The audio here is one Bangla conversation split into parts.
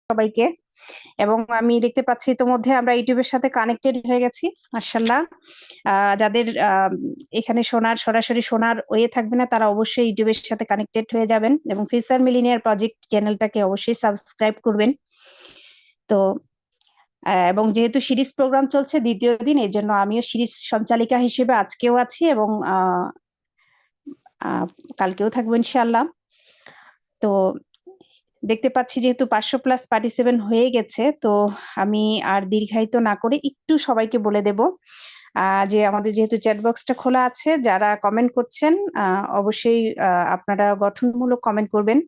সবাইকে। এবং আমি দেখতে পাচ্ছি ইতোমধ্যে আমরা ইউটিউবের সাথে কানেক্টেড হয়ে গেছি, মাশাআল্লাহ। যাদের এখানে সরাসরি শোনার ওয়ে থাকবে না, তারা অবশ্যই ইউটিউবের সাথে কানেক্টেড হয়ে যাবেন এবং ফিউচার মিলিনিয়ার প্রজেক্ট চ্যানেলটাকে অবশ্যই সাবস্ক্রাইব করবেন। তো এবং যেহেতু সিরিজ প্রোগ্রাম চলছে দ্বিতীয় দিন, এই জন্য আমিও সিরিজ সঞ্চালিকা হিসেবে আজকেও আছি এবং কালকেও থাকবো ইনশাআল্লাহ। তো দেখতে পাচ্ছি যেহেতু 500+ পার্টিসিপেন্ট হয়ে গেছে, তো আমি আর দীর্ঘায়িত না করে একটু সবাইকে বলে দেব যে আমাদের যেহেতু চ্যাট বক্সটা খোলা আছে, যারা কমেন্ট করছেন অবশ্যই আপনারা গঠনমূলক কমেন্ট করবেন।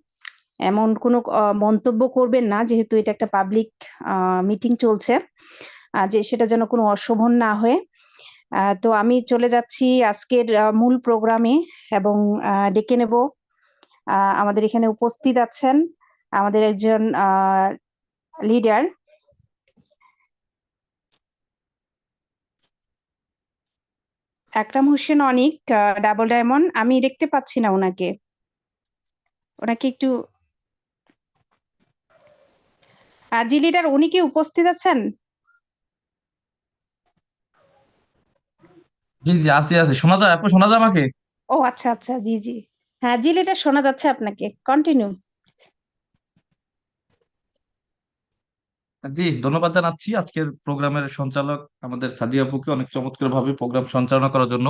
এমন কোনো মন্তব্য করবেন না, যেহেতু এটা একটা পাবলিক মিটিং চলছে, যে সেটা যেন কোনো অশোভন না হয়। তো আমি চলে যাচ্ছি আজকের মূল প্রোগ্রামে এবং ডেকে নেব আমাদের এখানে উপস্থিত আছেন আমাদের একজন লিডার, আকরাম হোসেন অনিক, ডাবল ডায়মন্ড। আমি দেখতে পাচ্ছি না ওনাকে, ওনাকে একটু জি লিডার, উনি কি উপস্থিত আছেন? জি জি, আছি আছি, শোনা যায়? আপু শোনা যায় আমাকে? ও আচ্ছা আচ্ছা, জি জি, হ্যাঁ জি লিডার, শোনা যাচ্ছে আপনাকে, কন্টিনিউ। জি, ধন্যবাদ জানাচ্ছি আজকের প্রোগ্রামের সঞ্চালক আমাদের সাদিয়া আপুকে অনেক চমৎকার ভাবে প্রোগ্রাম সঞ্চালনা করার জন্য।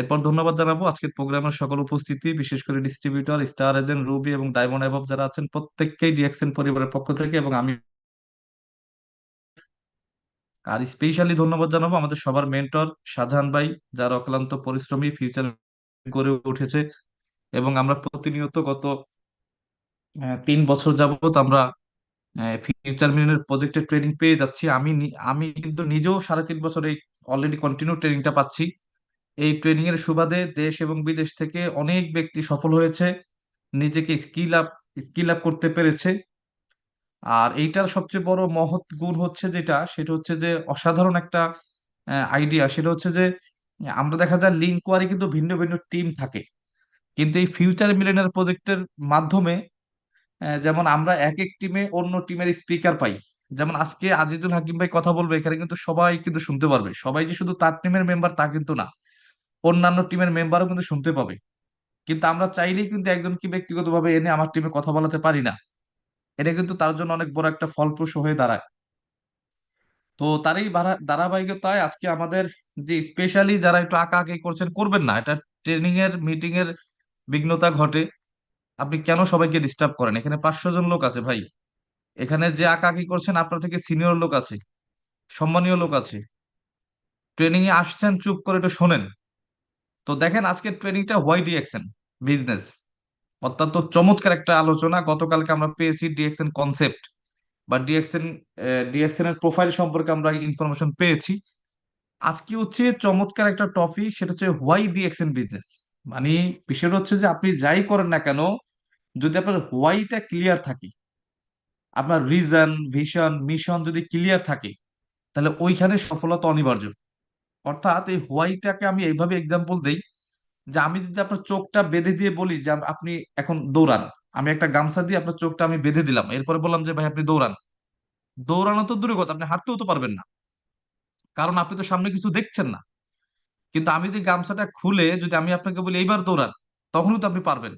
এরপর ধন্যবাদ জানাবো আজকের প্রোগ্রামের সকল উপস্থিতি, বিশেষ করে ডিস্ট্রিবিউটর, স্টার এজেন্ট, রুবি এবং ডায়মন্ড অ্যাবভ যারা আছেন প্রত্যেককেই ডিএক্সএন পরিবারের পক্ষ থেকে এবং আমি। আর স্পেশালি ধন্যবাদ জানাবো আমাদের সবার মেন্টর শাহজাহান ভাই, যার অক্লান্ত পরিশ্রমী ফিউচার গড়ে উঠেছে। এবং আমরা প্রতিনিয়ত গত 3 বছর যাবত আমরা ফিউচার মিলিয়নের প্রজেক্টের ট্রেনিং পেয়ে যাচ্ছি। আমি কিন্তু নিজেও 3.5 বছর এই অলরেডি কন্টিনিউ ট্রেনিংটা পাচ্ছি। এই ট্রেনিং এর সুবাদে দেশ এবং বিদেশ থেকে অনেক ব্যক্তি সফল হয়েছে, নিজেকে স্কিল আপ করতে পেরেছে। আর এইটার সবচেয়ে বড় মহৎ গুণ হচ্ছে সেটা হচ্ছে যে অসাধারণ একটা আইডিয়া। সেটা হচ্ছে যে আমরা দেখা যায় লিঙ্ক কোয়ারি কিন্তু ভিন্ন ভিন্ন টিম থাকে, কিন্তু এই ফিউচার মিলিয়নের প্রজেক্টের মাধ্যমে যেমন আমরা এক এক টিমে অন্য টিমের স্পিকার পাই। যেমন আজকে আজিজুল হাকিম ভাই কথা বলবে, এখানে কিন্তু সবাই কিন্তু শুনতে পারবে। সবাই যে শুধু তার টিমের মেম্বার তা কিন্তু না, অন্যান্য টিমের মেম্বারও কিন্তু শুনতে পাবে। কিন্তু আমরা চাইলেই কিন্তু একজনকে ব্যক্তিগতভাবে এনে আমার টিমে কথা বলাতে পারি না। এটা কিন্তু তার জন্য অনেক বড় একটা ফলপ্রসূ হয়ে দাঁড়ায়। তো তারই ধারাবাহিকতায় আজকে আমাদের যে স্পেশালি যারা একটু আঁকাআঁকি করছেন, করবেন না, এটা ট্রেনিং এর মিটিং এর বিঘ্নতা ঘটে। আপনি কেন সবাইকে ডিস্টার্ব করেন? এখানে 500 জন লোক আছে ভাই। এখানে যে আঁকাআঁকি করছেন আপনার থেকে সিনিয়র লোক আছে, সম্মানীয় লোক আছে, ট্রেনিং এ আসছেন, চুপ করে একটু শোনেন। তো দেখেন আজকের ট্রেনিংটা হোয়াই ডিএক্সএন বিজনেস, অত্যন্ত চমৎকার একটা আলোচনা। গতকালকে আমরা পেয়েছি ডিএক্সএন কনসেপ্ট বা ডিএক্সএন এর প্রোফাইল সম্পর্কে আমরা ইনফরমেশন পেয়েছি। আজকে হচ্ছে চমৎকার একটা টপিক, সেটা হচ্ছে হোয়াই ডিএক্সএন বিজনেস। মানে বিষয়টা হচ্ছে যে আপনি যাই করেন না কেন, যদি আপনার হোয়াইটা ক্লিয়ার থাকে, আপনার রিজন, ভিশন, মিশন যদি ক্লিয়ার থাকে, তাহলে ওইখানে সফলতা অনিবার্য। অর্থাৎ এই হোয়াইটাকে আমি এইভাবে এক্সাম্পল দেই, যে আমি যদি আপনার চোখটা বেঁধে দিয়ে বলি যে আপনি এখন দৌড়ান, আমি একটা গামছা দিয়ে আপনার চোখটা আমি বেঁধে দিলাম, এরপরে বললাম যে ভাই আপনি দৌড়ান, দৌড়ানো তো দূরের কথা, আপনি হাঁটতেও তো পারবেন না, কারণ আপনি তো সামনে কিছু দেখছেন না। কিন্তু আমি যদি গামছাটা খুলে যদি আমি আপনাকে বলি এইবার দৌড়ান, তখনই তো আপনি পারবেন।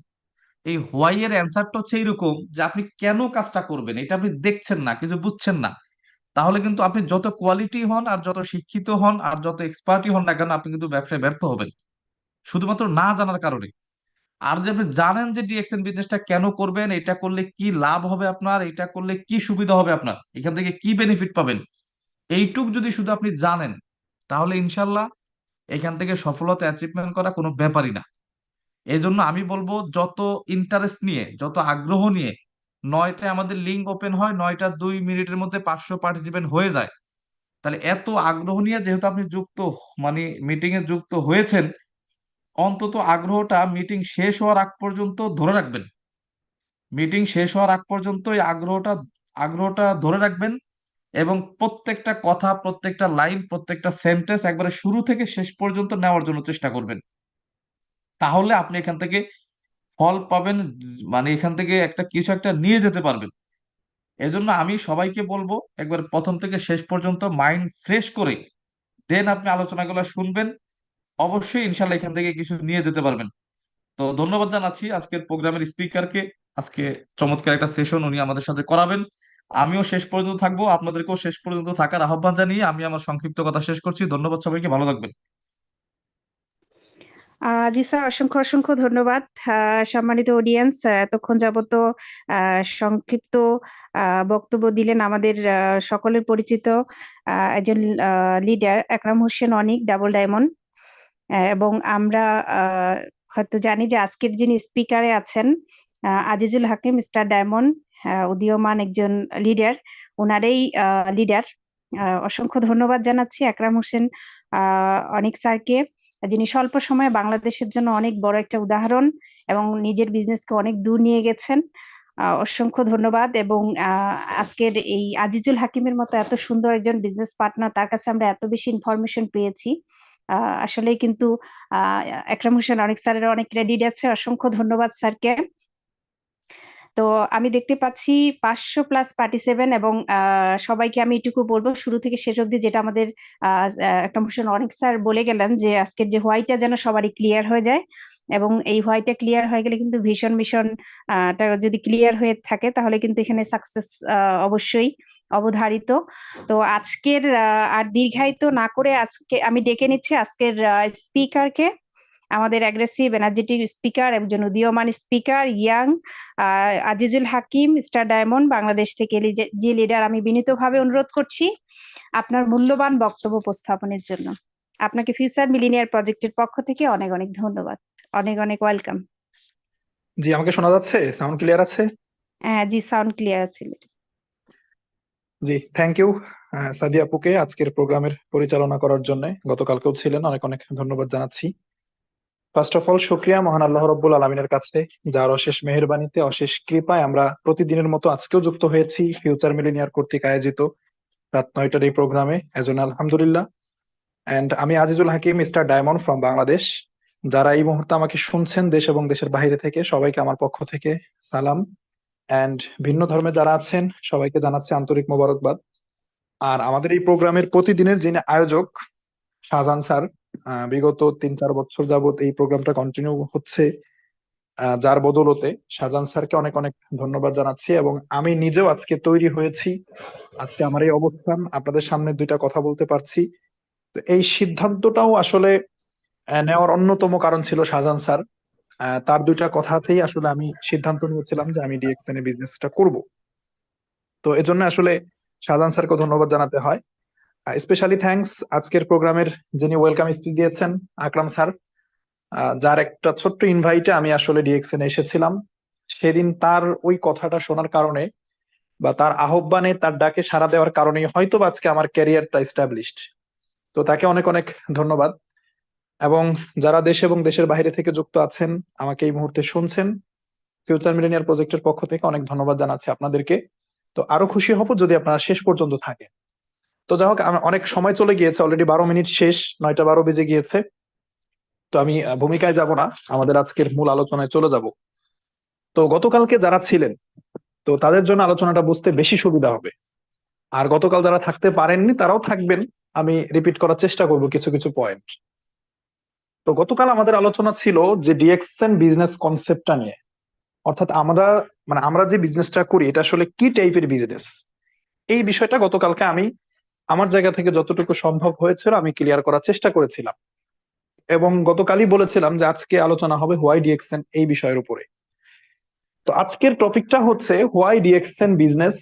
এই হোয়াই এর অ্যান্সারটা হচ্ছে এইরকম, যে আপনি কেন কাজটা করবেন এটা আপনি দেখছেন না, কিছু বুঝছেন না। তাহলে কিন্তু আপনি যত কোয়ালিটি হন আর যত শিক্ষিত হন আর যত এক্সপার্টই হন না কেন, আপনি কিন্তু ব্যবসায় ব্যর্থ হবেন শুধুমাত্র না জানার কারণে। আর যে আপনি জানেন যে ডিএক্সএন বিজনেসটা কেন করবেন, এটা করলে কি লাভ হবে আপনার, এটা করলে কি সুবিধা হবে আপনার, এখান থেকে কি বেনিফিট পাবেন, এইটুক যদি শুধু আপনি জানেন, তাহলে ইনশাল্লাহ এখান থেকে সফলতা অ্যাচিভমেন্ট করা কোনো ব্যাপারই না। এই জন্য আমি বলবো যত ইন্টারেস্ট নিয়ে, যত আগ্রহ নিয়ে 9টায় আমাদের লিঙ্ক ওপেন হয়, 9টা 2 মিনিটের মধ্যে 500 পার্টিসিপেন্ট হয়ে যায়, তাহলে এত আগ্রহ নিয়ে যেহেতু আপনি যুক্ত, মানে মিটিং এ যুক্ত হয়েছেন, অন্তত আগ্রহটা মিটিং শেষ হওয়ার আগ পর্যন্ত ধরে রাখবেন। মিটিং শেষ হওয়ার আগ পর্যন্ত এই আগ্রহটা ধরে রাখবেন এবং প্রত্যেকটা কথা, প্রত্যেকটা লাইন, প্রত্যেকটা সেন্টেন্স একবারে শুরু থেকে শেষ পর্যন্ত নেওয়ার জন্য চেষ্টা করবেন। তাহলে আপনি এখান থেকে ফল পাবেন, মানে এখান থেকে একটা কিছু একটা নিয়ে যেতে পারবেন। এজন্য আমি সবাইকে বলবো একবার প্রথম থেকে শেষ পর্যন্ত মাইন্ড ফ্রেশ করে দেন আপনি আলোচনাগুলো শুনবেন। অবশ্যই ইনশাল্লাহ এখান থেকে কিছু নিয়ে যেতে পারবেন। তো ধন্যবাদ জানাচ্ছি আজকের প্রোগ্রামের স্পিকারকে। আজকে চমৎকার একটা সেশন উনি আমাদের সাথে করাবেন। আমিও শেষ পর্যন্ত থাকবো, আপনাদেরকেও শেষ পর্যন্ত থাকার আহ্বান জানিয়ে আমি আমার সংক্ষিপ্ত কথা শেষ করছি। ধন্যবাদ সবাইকে, ভালো থাকবেন। জি স্যার, অসংখ্য অসংখ্য ধন্যবাদ। সম্মানিত অডিয়েন্স, এতক্ষণ যাবত সংক্ষিপ্ত বক্তব্য দিলেন আমাদের সকলের পরিচিত একজন লিডার আকরাম হোসেন অনিক, ডাবল ডায়মন্ড। এবং আমরা হয়তো জানি যে আজকের যিনি স্পিকারে আছেন আজিজুল হাকিম, স্টার ডায়মন্ড, উদীয়মান একজন লিডার, ওনারই লিডার। অসংখ্য ধন্যবাদ জানাচ্ছি আকরাম হোসেন অনিক স্যারকে, যিনি স্বল্প সময়ে বাংলাদেশের জন্য অনেক বড় একটা উদাহরণ এবং নিজের বিজনেসকে অনেক দূর নিয়ে গেছেন। অসংখ্য ধন্যবাদ। এবং আজকের এই আজিজুল হাকিমের মতো এত সুন্দর একজন বিজনেস পার্টনার, তার কাছে আমরা এত বেশি ইনফরমেশন পেয়েছি। আসলে কিন্তু আকরাম হোসেন অনেক স্যারের অনেক ক্রেডিট আছে। অসংখ্য ধন্যবাদ স্যারকে। তো আমি দেখতে পাচ্ছি 500+ পার্টিসিপেন্ট, এবং সবাইকে আমি এটুকু বলবো শুরু থেকে শেষ অবধি যেটা আমাদের আকরাম হোসেন অনেক স্যার বলে গেলেন, যে আজকের যে হোয়াইটটা যেন সবারই ক্লিয়ার হয়ে যায়। এবং এই হোয়াইটটা ক্লিয়ার হয়ে গেলে কিন্তু ভীষণ ভীষণ টা যদি ক্লিয়ার হয়ে থাকে তাহলে কিন্তু এখানে সাকসেস অবশ্যই অবধারিত। তো আজকের আর দীর্ঘায়িত না করে আজকে আমি ডেকে নিচ্ছি আজকের স্পিকারকে, আমাদের অ্যাগ্রেসিভ এনার্জেটিক স্পিকার, একজন উদীয়মান স্পিকার, ইয়াং আজিজুল হাকিম, স্টার ডায়মন্ড বাংলাদেশ থেকে যে লিডার। আমি বিনীতভাবে অনুরোধ করছি আপনার মূল্যবান বক্তব্য উপস্থাপনের জন্য। আপনাকে ফিউচার মিলিনিয়ার প্রজেক্টের পক্ষ থেকে অনেক অনেক ধন্যবাদ, অনেক অনেক ওয়েলকাম। জি, আমাকে শোনা যাচ্ছে? সাউন্ড ক্লিয়ার আছে? হ্যাঁ জি, সাউন্ড ক্লিয়ার আছে। জি, থ্যাংক ইউ সাদিয়া আপুকে আজকের প্রোগ্রামের পরিচালনা করার জন্য। গতকালকেও ছিলেন, অনেক অনেক ধন্যবাদ জানাচ্ছি। ফার্স্ট অফ অল শুকরিয়া মহান আল্লাহ রব্বুল আলমিনের কাছে, যার অশেষ মেহেরবানিতে অশেষ কৃপায় আমরা প্রতিদিনের মতো আজকেও যুক্ত হয়েছি ফিউচার মিলিনিয়ার কর্তৃক আয়োজিত রাত 9টার এই প্রোগ্রামে। এজন্য আলহামদুলিল্লাহ। এন্ড আমি আজিজুল হাকিম, মিস্টার ডায়মন্ড ফ্রম বাংলাদেশ। যারা এই মুহূর্তে আমাকে শুনছেন দেশ এবং দেশের বাইরে থেকে, সবাইকে আমার পক্ষ থেকে সালাম। এন্ড ভিন্ন ধর্মে যারা আছেন সবাইকে জানাচ্ছি আন্তরিক মোবারকবাদ। আর আমাদের এই প্রোগ্রামের প্রতিদিনের যিনি আয়োজক শাহজাহান স্যার, বিগত 3-4 বছর যাবত এই প্রোগ্রামটা কন্টিনিউ হচ্ছে, যার বদৌলতে শাহজাহান স্যারকে অনেক অনেক ধন্যবাদ জানাচ্ছি। এবং আমি নিজেও আজকে তৈরি হয়েছি, আজকে আমার এই অবস্থান, আপনাদের সামনে দুইটা কথা বলতে পারছি। তো এই সিদ্ধান্তটাও আসলে নেওয়ার অন্যতম কারণ ছিল শাহজাহান স্যার। তার দুইটা কথাতেই আসলে আমি সিদ্ধান্ত নিয়েছিলাম যে আমি ডিএক্সএন এ বিজনেসটা করব। তো এজন্য আসলে শাহজাহান স্যারকে ধন্যবাদ জানাতে হয়। স্পেশালি থ্যাঙ্কস আজকের প্রোগ্রামের যিনি ওয়েলকাম স্পিচ দিয়েছেন, আকরাম স্যার, যার একটা ছোট্ট ইনভাইটে আমি আসলে ডিএক্সএন এসেছিলাম। সেদিন তার ওই কথাটা শোনার কারণে বা তার আহ্বানে, তার ডাকে সাড়া দেওয়ার কারণে হয়তো আজকে আমার ক্যারিয়ারটা এস্টাবলিশড। তো তাকে অনেক অনেক ধন্যবাদ। এবং যারা দেশ এবং দেশের বাইরে থেকে যুক্ত আছেন, আমাকে এই মুহূর্তে শুনছেন, ফিউচার মিলেনিয়ার প্রজেক্টের পক্ষ থেকে অনেক ধন্যবাদ জানাচ্ছি আপনাদেরকে। তো আরো খুশি হব যদি আপনারা শেষ পর্যন্ত থাকেন। তো যাই হোক, অনেক সময় চলে গিয়েছে, অলরেডি 12 মিনিট শেষ, 9টা 12 বেজে গিয়েছে। তো আমি ভূমিকায় যাব না, আমাদের আজকের মূল আলোচনায় চলে যাব। তো গতকালকে যারা ছিলেন, তো তাদের জন্য আলোচনাটা বুঝতে বেশি সুবিধা হবে। আর গতকাল যারা থাকতে পারেননি তারাও থাকবেন, আমি রিপিট করার চেষ্টা করব কিছু কিছু পয়েন্ট। তো গতকাল আমাদের আলোচনা ছিল যে ডিএক্সএন বিজনেস কনসেপ্টটা নিয়ে, অর্থাৎ আমরা যে বিজনেসটা করি এটা আসলে কি টাইপের বিজনেস, এই বিষয়টা গতকালকে আমি আমার জায়গা থেকে যতটুকু সম্ভব হয়েছিল আমি ক্লিয়ার করার চেষ্টা করেছিলাম। এবং গতকালই বলেছিলাম যে আজকে আলোচনা হবে হোয়াই ডিএক্সএন এই বিষয়ের উপরে। তো আজকের টপিকটা হচ্ছে why DXN business,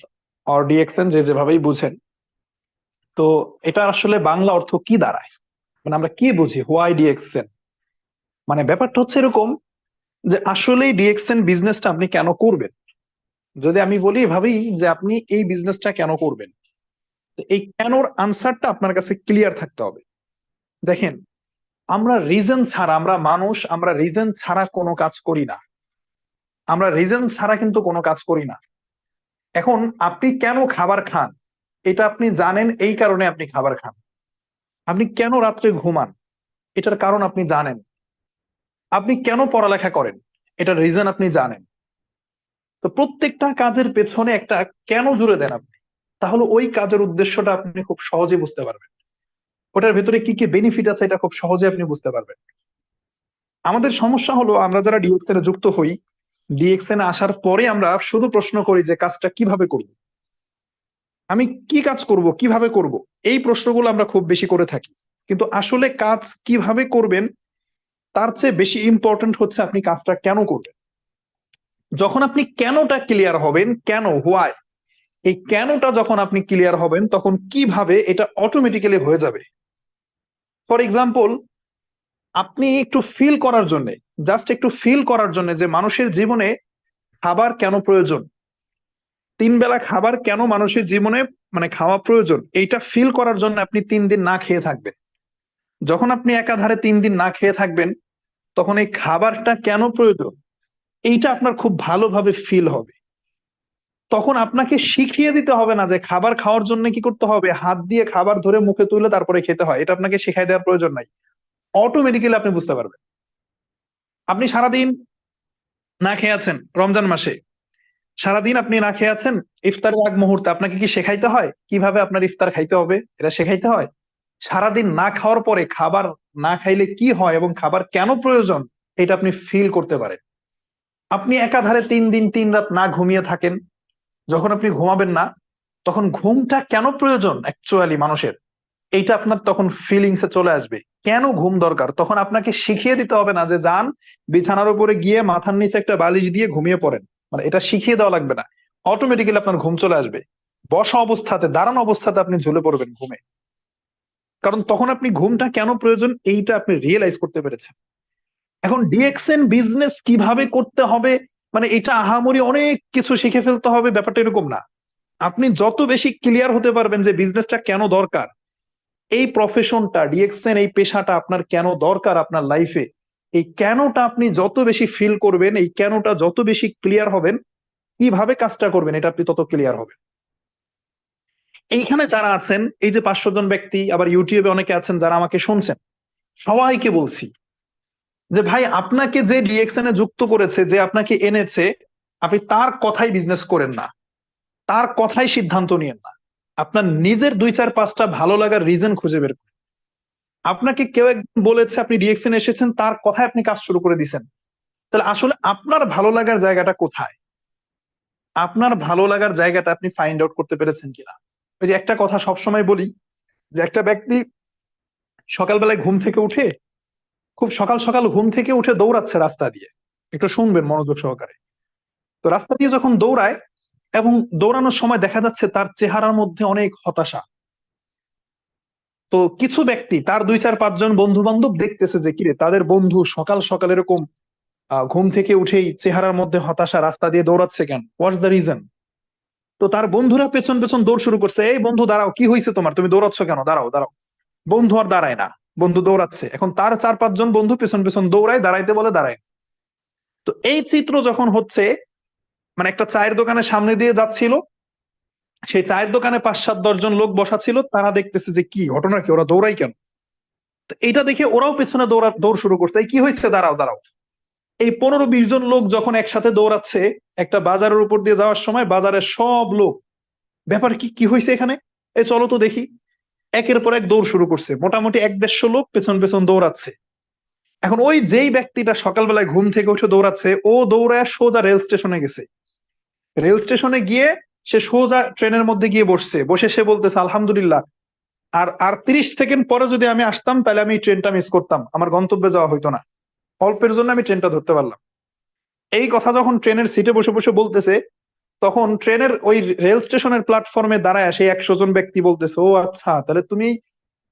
or DXN যে যেভাবেই বুঝেন। তো এটা আসলে বাংলা অর্থ কি দাঁড়ায়, মানে আমরা কি বুঝি হোয়াই ডিএক্সএন। মানে ব্যাপারটা হচ্ছে এরকম যে আসলে ডিএক্সএন বিজনেসটা আপনি কেন করবেন। যদি আমি বলি ভাবি যে আপনি এই বিজনেসটা কেন করবেন, এই কেনর আনসারটা আপনার কাছে ক্লিয়ার থাকতে হবে। দেখেন, আমরা রিজন ছাড়া, আমরা মানুষ, আমরা রিজন ছাড়া কোনো কাজ করি না। আমরা রিজন ছাড়া কিন্তু কোনো কাজ করি না। এখন আপনি কেন খাবার খান এটা আপনি জানেন, এই কারণে আপনি খাবার খান। আপনি কেন রাত্রে ঘুমান এটার কারণ আপনি জানেন। আপনি কেন পড়ালেখা করেন এটার রিজন আপনি জানেন। তো তো প্রত্যেকটা কাজের পেছনে একটা কেন জুড়ে দেন আপনি, তাহলে ওই কাজের উদ্দেশ্যটা আপনি খুব সহজে বুঝতে পারবেন, ওটার ভেতরে কি কি বেনিফিট আছে এটা খুব সহজে আপনি বুঝতে পারবেন। আমাদের সমস্যা হলো আমরা যারা ডিএক্সএন এ যুক্ত হই, ডিএক্সএন এ আসার পরে আমরা শুধু প্রশ্ন করি যে কাজটা কিভাবে করব, আমি কি কাজ করব, কিভাবে করব, এই প্রশ্নগুলো আমরা খুব বেশি করে থাকি। কিন্তু আসলে কাজ কিভাবে করবেন তার চেয়ে বেশি ইম্পর্টেন্ট হচ্ছে আপনি কাজটা কেন করবেন। যখন আপনি কেনটা ক্লিয়ার হবেন, কেন, হোয়াই, এই কেনটা যখন আপনি ক্লিয়ার হবেন তখন কিভাবে এটা অটোমেটিক্যালি হয়ে যাবে। ফর এক্সাম্পল, আপনি একটু ফিল করার জন্য, জাস্ট একটু ফিল করার জন্য যে মানুষের জীবনে খাবার কেন প্রয়োজন, 3 বেলা খাবার কেন মানুষের জীবনে মানে খাওয়া প্রয়োজন, এইটা ফিল করার জন্য আপনি 3 দিন না খেয়ে থাকবেন। যখন আপনি একাধারে 3 দিন না খেয়ে থাকবেন তখন এই খাবারটা কেন প্রয়োজন এইটা আপনার খুব ভালোভাবে ফিল হবে। তখন আপনাকে শিখিয়ে দিতে হবে না যে খাবার খাওয়ার জন্য কি করতে হবে, হাত দিয়ে খাবার ধরে মুখে তুলে তারপরে খেতে হয়, এটা আপনাকে শিখাই দেওয়ার প্রয়োজন নাই। অটোমেটিক্যালি আপনি বুঝতে পারবেন। আপনি সারাদিন না খেয়ে আছেন রমজান মাসে, সারাদিন আপনি না খেয়ে আছেন, ইফতারের আগ মুহূর্তে আপনাকে কি শেখাইতে হয় কিভাবে আপনার ইফতার খাইতে হবে, এটা শেখাইতে হয়? সারাদিন না খাওয়ার পরে খাবার না খাইলে কি হয় এবং খাবার কেন প্রয়োজন এটা আপনি ফিল করতে পারেন। আপনি একাধারে 3 দিন 3 রাত না ঘুমিয়ে থাকেন, যখন আপনি ঘুমাবেন না তখন ঘুমটা কেন প্রয়োজন অ্যাকচুয়ালি মানুষের, এইটা আপনার তখন ফিলিংসে চলে আসবে। কেন ঘুম দরকার তখন আপনাকে শিখিয়ে দিতে হবে না যে যান বিছানার উপরে গিয়ে মাথার নিচে একটা বালিশ দিয়ে ঘুমিয়ে পড়েন, মানে এটা শিখিয়ে দেওয়া লাগবে না, অটোমেটিক্যালি আপনার ঘুম চলে আসবে। বসা অবস্থাতে, দাঁড়ানো অবস্থাতে আপনি ঝুলে পড়বেন ঘুমে, কারণ তখন আপনি ঘুমটা কেন প্রয়োজন এইটা আপনি রিয়েলাইজ করতে পেরেছেন। এখন ডিএক্সএন বিজনেস কিভাবে করতে হবে, মানে এটা আহামরি অনেক কিছু শিখে ফেলতে হবে ব্যাপারটা এরকম না। আপনি যত বেশি ক্লিয়ার হতে পারবেন যে বিজনেসটা কেন দরকার, এই প্রফেশনটা ডিএক্সএন এই পেশাটা আপনার কেন দরকার আপনার লাইফে, এই কেনটা আপনি যত বেশি ফিল করবেন, এই কেনটা যত বেশি ক্লিয়ার হবেন, কিভাবে কাজটা করবেন এটা আপনি তত ক্লিয়ার হবেন। এইখানে যারা আছেন এই যে 500 জন ব্যক্তি, আবার ইউটিউবে অনেকে আছেন যারা আমাকে শুনছেন, সবাইকে বলছি যে ভাই আপনাকে যে ডিএক্সএন এ যুক্ত করেছে, যে আপনাকে এনেছে, আপনি তার কথাই বিজনেস করেন না, তার কথাই সিদ্ধান্ত নিয়েন না, আপনার নিজের 2 4 5টা ভালো লাগার রিজন খুঁজে বের করুন। আপনাকে কেউ একজন বলেছে আপনি ডিএক্সএন এসেছেন, তার কথায় আপনি কাজ শুরু করে দিয়েছেন, তাহলে আসলে আপনার ভালো লাগার জায়গাটা কোথায়, আপনার ভালো লাগার জায়গাটা আপনি ফাইন্ড আউট করতে পেরেছেন কিনা। ওই যে একটা কথা সবসময় বলি যে একটা ব্যক্তি সকালবেলায় ঘুম থেকে উঠে, খুব সকাল সকাল ঘুম থেকে উঠে দৌড়াচ্ছে রাস্তা দিয়ে, একটু শুনবেন মনোযোগ সহকারে। তো রাস্তা দিয়ে যখন দৌড়ায় এবং দৌড়ানোর সময় দেখা যাচ্ছে তার চেহারার মধ্যে অনেক হতাশা। তো কিছু ব্যক্তি, তার 2 4 5 জন বন্ধু বান্ধব দেখতেছে যে কিরে তাদের বন্ধু সকাল সকাল এরকম ঘুম থেকে উঠেই চেহারার মধ্যে হতাশা, রাস্তা দিয়ে দৌড়াচ্ছে কেন, হোয়াটস দ্য রিজন। তো তার বন্ধুরা পেছন পেছন দৌড় শুরু করছে, এই বন্ধু দাঁড়াও, কি হয়েছে তোমার, তুমি দৌড়াচ্ছ কেন, দাঁড়াও দাঁড়াও। বন্ধু আর দাঁড়ায় না, বন্ধু দৌড়াচ্ছে, এখন তার 4 5 জন বন্ধু পেছন পেছন দৌড়ায়, দাঁড়াইতে বলে দাঁড়ায় না। তো এই চিত্র যখন হচ্ছে, মানে একটা চায়ের দোকানের সামনে দিয়ে যাচ্ছিল, সেই চায়ের দোকানে 5 7 10 জন লোক বসা ছিল, তারা দেখতেছে যে কি ঘটনা, কি ওরা দৌড়াই কেন। তো এটা দেখে ওরাও পেছনে দৌড় শুরু করছে, এই কি হয়েছে, দাঁড়াও দাঁড়াও। এই 15 20 জন লোক যখন একসাথে দৌড়াচ্ছে একটা বাজারের উপর দিয়ে যাওয়ার সময়, বাজারের সব লোক ব্যাপার কি, কি হয়েছে এখানে, এই চলো তো দেখি, একের পর এক দৌড় শুরু করছে, মোটামুটি 1 150 লোক পেছন পেছন দৌড়াচ্ছে। এখন ওই যেই ব্যক্তিটা সকালবেলায় ঘুম থেকে উঠে দৌড়াচ্ছে, ও দৌড়ায় সোজা রেল স্টেশনে গেছে। রেল স্টেশনে গিয়ে সে সোজা ট্রেনের মধ্যে গিয়ে বসছে, বসে সে বলতেছে আলহামদুলিল্লাহ, আর আর 30 সেকেন্ড পরে যদি আমি আসতাম তাহলে আমি ট্রেনটা মিস করতাম, আমার গন্তব্যে যাওয়া হইতো না, অল্পের জন্য আমি ট্রেনটা ধরতে পারলাম। এই কথা যখন ট্রেনের সিটে বসে বসে বলতেছে, তখন ট্রেনের ওই রেল স্টেশনের প্ল্যাটফর্মে দাঁড়ায় সেই 100 জন ব্যক্তি বলতেছে, ও আচ্ছা, তাহলে তুমি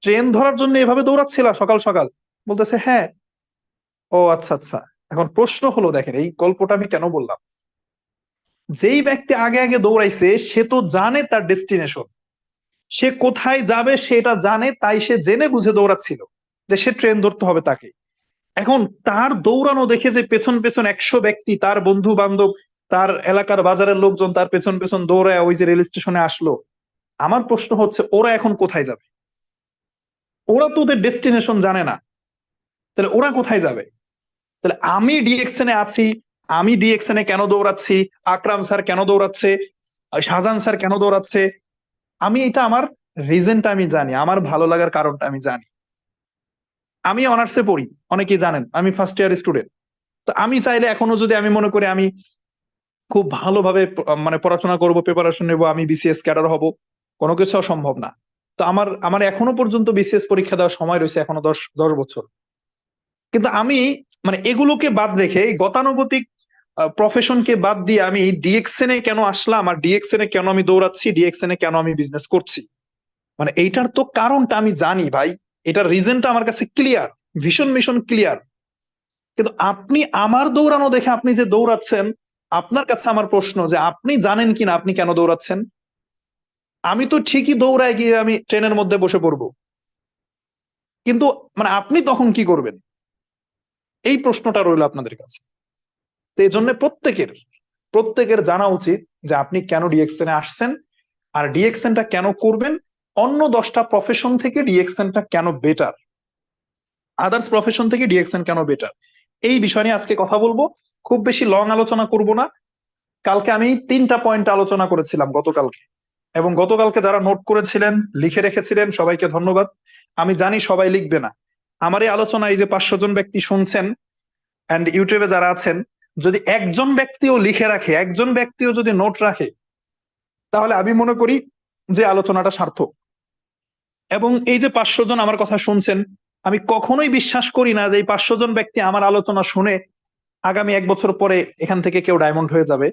ট্রেন ধরার জন্য এভাবে দৌড়াচ্ছিলা সকাল সকাল। বলতেছে হ্যাঁ। ও আচ্ছা আচ্ছা। এখন প্রশ্ন হলো, দেখেন এই গল্পটা আমি কেন বললাম, যেই ব্যক্তি আগে আগে দৌড়াইছে সে তো জানে তার ডেস্টিনেশন, সে কোথায় যাবে সেটা জানে, তাই সে জেনে বুঝে দৌড়াচ্ছিল যে সে ট্রেন ধরতে হবে তাকে। এখন তার দৌড়ানো দেখে যে পেছন পেছন 100 ব্যক্তি, তার বন্ধু বান্ধব, তার এলাকার বাজারের লোকজন তার পেছন পেছন দৌড়ায় ওই যে রেল স্টেশনে আসলো, আমার প্রশ্ন হচ্ছে ওরা এখন কোথায় যাবে, ওরা তো ওদের ডেস্টিনেশন জানে না, তাহলে ওরা কোথায় যাবে। তাহলে আমি ডিএক্সএন এ আছি, আমি ডিএক্সএন এ কেন দৌড়াচ্ছি, আকরাম স্যার কেন দৌড়াচ্ছে, শাহজাহান স্যার কেন দৌড়াচ্ছে, আমি এটা আমার রিজনটা আমি জানি, আমার ভালো লাগার কারণটা আমি জানি। আমি অনার্সে পড়ি, অনেকেই জানেন আমি ফার্স্ট ইয়ার স্টুডেন্ট। তো আমি চাইলে এখনো যদি আমি মনে করি আমি খুব ভালোভাবে মানে পড়াশোনা করব, প্রিপারেশন নেবো, আমি বিসিএস ক্যাডার হব, কোনো কিছু সম্ভব না। তো আমার আমার এখনো পর্যন্ত বিসিএস পরীক্ষা দেওয়ার সময় রয়েছে, এখনো 10 বছর। কিন্তু আমি মানে এগুলোকে বাদ রেখে এই গতানুগতিক প্রফেশনকে বাদ দিয়ে আমি ডিএক্সএন এ কেন আসলাম, আর ডিএক্সএন এ কেন আমি দৌড়াচ্ছি, ডিএক্সএন এ কেন আমি বিজনেস করছি, মানে এইটার তো কারণটা আমি জানি ভাই, এটার রিজনটা আমার কাছে ক্লিয়ার, ভীষণ ভীষণ ক্লিয়ার। কিন্তু আপনি আমার দৌড়ানো দেখে আপনি যে দৌড়াচ্ছেন, আপনার কাছে আমার প্রশ্ন যে আপনি জানেন কিনা আপনি কেন দৌড়াচ্ছেন? আমি তো ঠিকই দৌড়ায় গিয়ে আমি ট্রেনের মধ্যে বসে পড়বো, কিন্তু মানে আপনি তখন কি করবেন? এই প্রশ্নটা রইল আপনাদের কাছে। তো এই জন্য প্রত্যেকের জানা উচিত যে আপনি কেন ডিএক্সএন এ আসছেন, আর ডিএক্সএনটা কেন করবেন, অন্য 10টা প্রফেশন থেকে ডিএক্সএনটা কেন বেটার, আদার্স প্রফেশন থেকে ডিএক্সএন কেন বেটার, এই বিষয় নিয়ে আজকে কথা বলবো। খুব বেশি লং আলোচনা করব না। কালকে আমি 3টা পয়েন্ট আলোচনা করেছিলাম গতকালকে, এবং গতকালকে যারা নোট করেছিলেন, লিখে রেখেছিলেন, সবাইকে ধন্যবাদ। আমি জানি সবাই লিখবে না। আমার এই আলোচনা এই যে 500 জন ব্যক্তি শুনছেন এন্ড ইউটিউবে যারা আছেন, যদি একজন ব্যক্তিও লিখে রাখে, একজন ব্যক্তিও যদি নোট রাখে, তাহলে আমি মনে করি যে আলোচনাটা সার্থক। এবং এই যে 500 জন আমার কথা শুনছেন, আমি কখনোই বিশ্বাস করি না যে এই 500 জন ব্যক্তি আমার আলোচনা শুনে আগামী 1 বছর পরে এখান থেকে কেউ ডায়মন্ড হয়ে যাবে,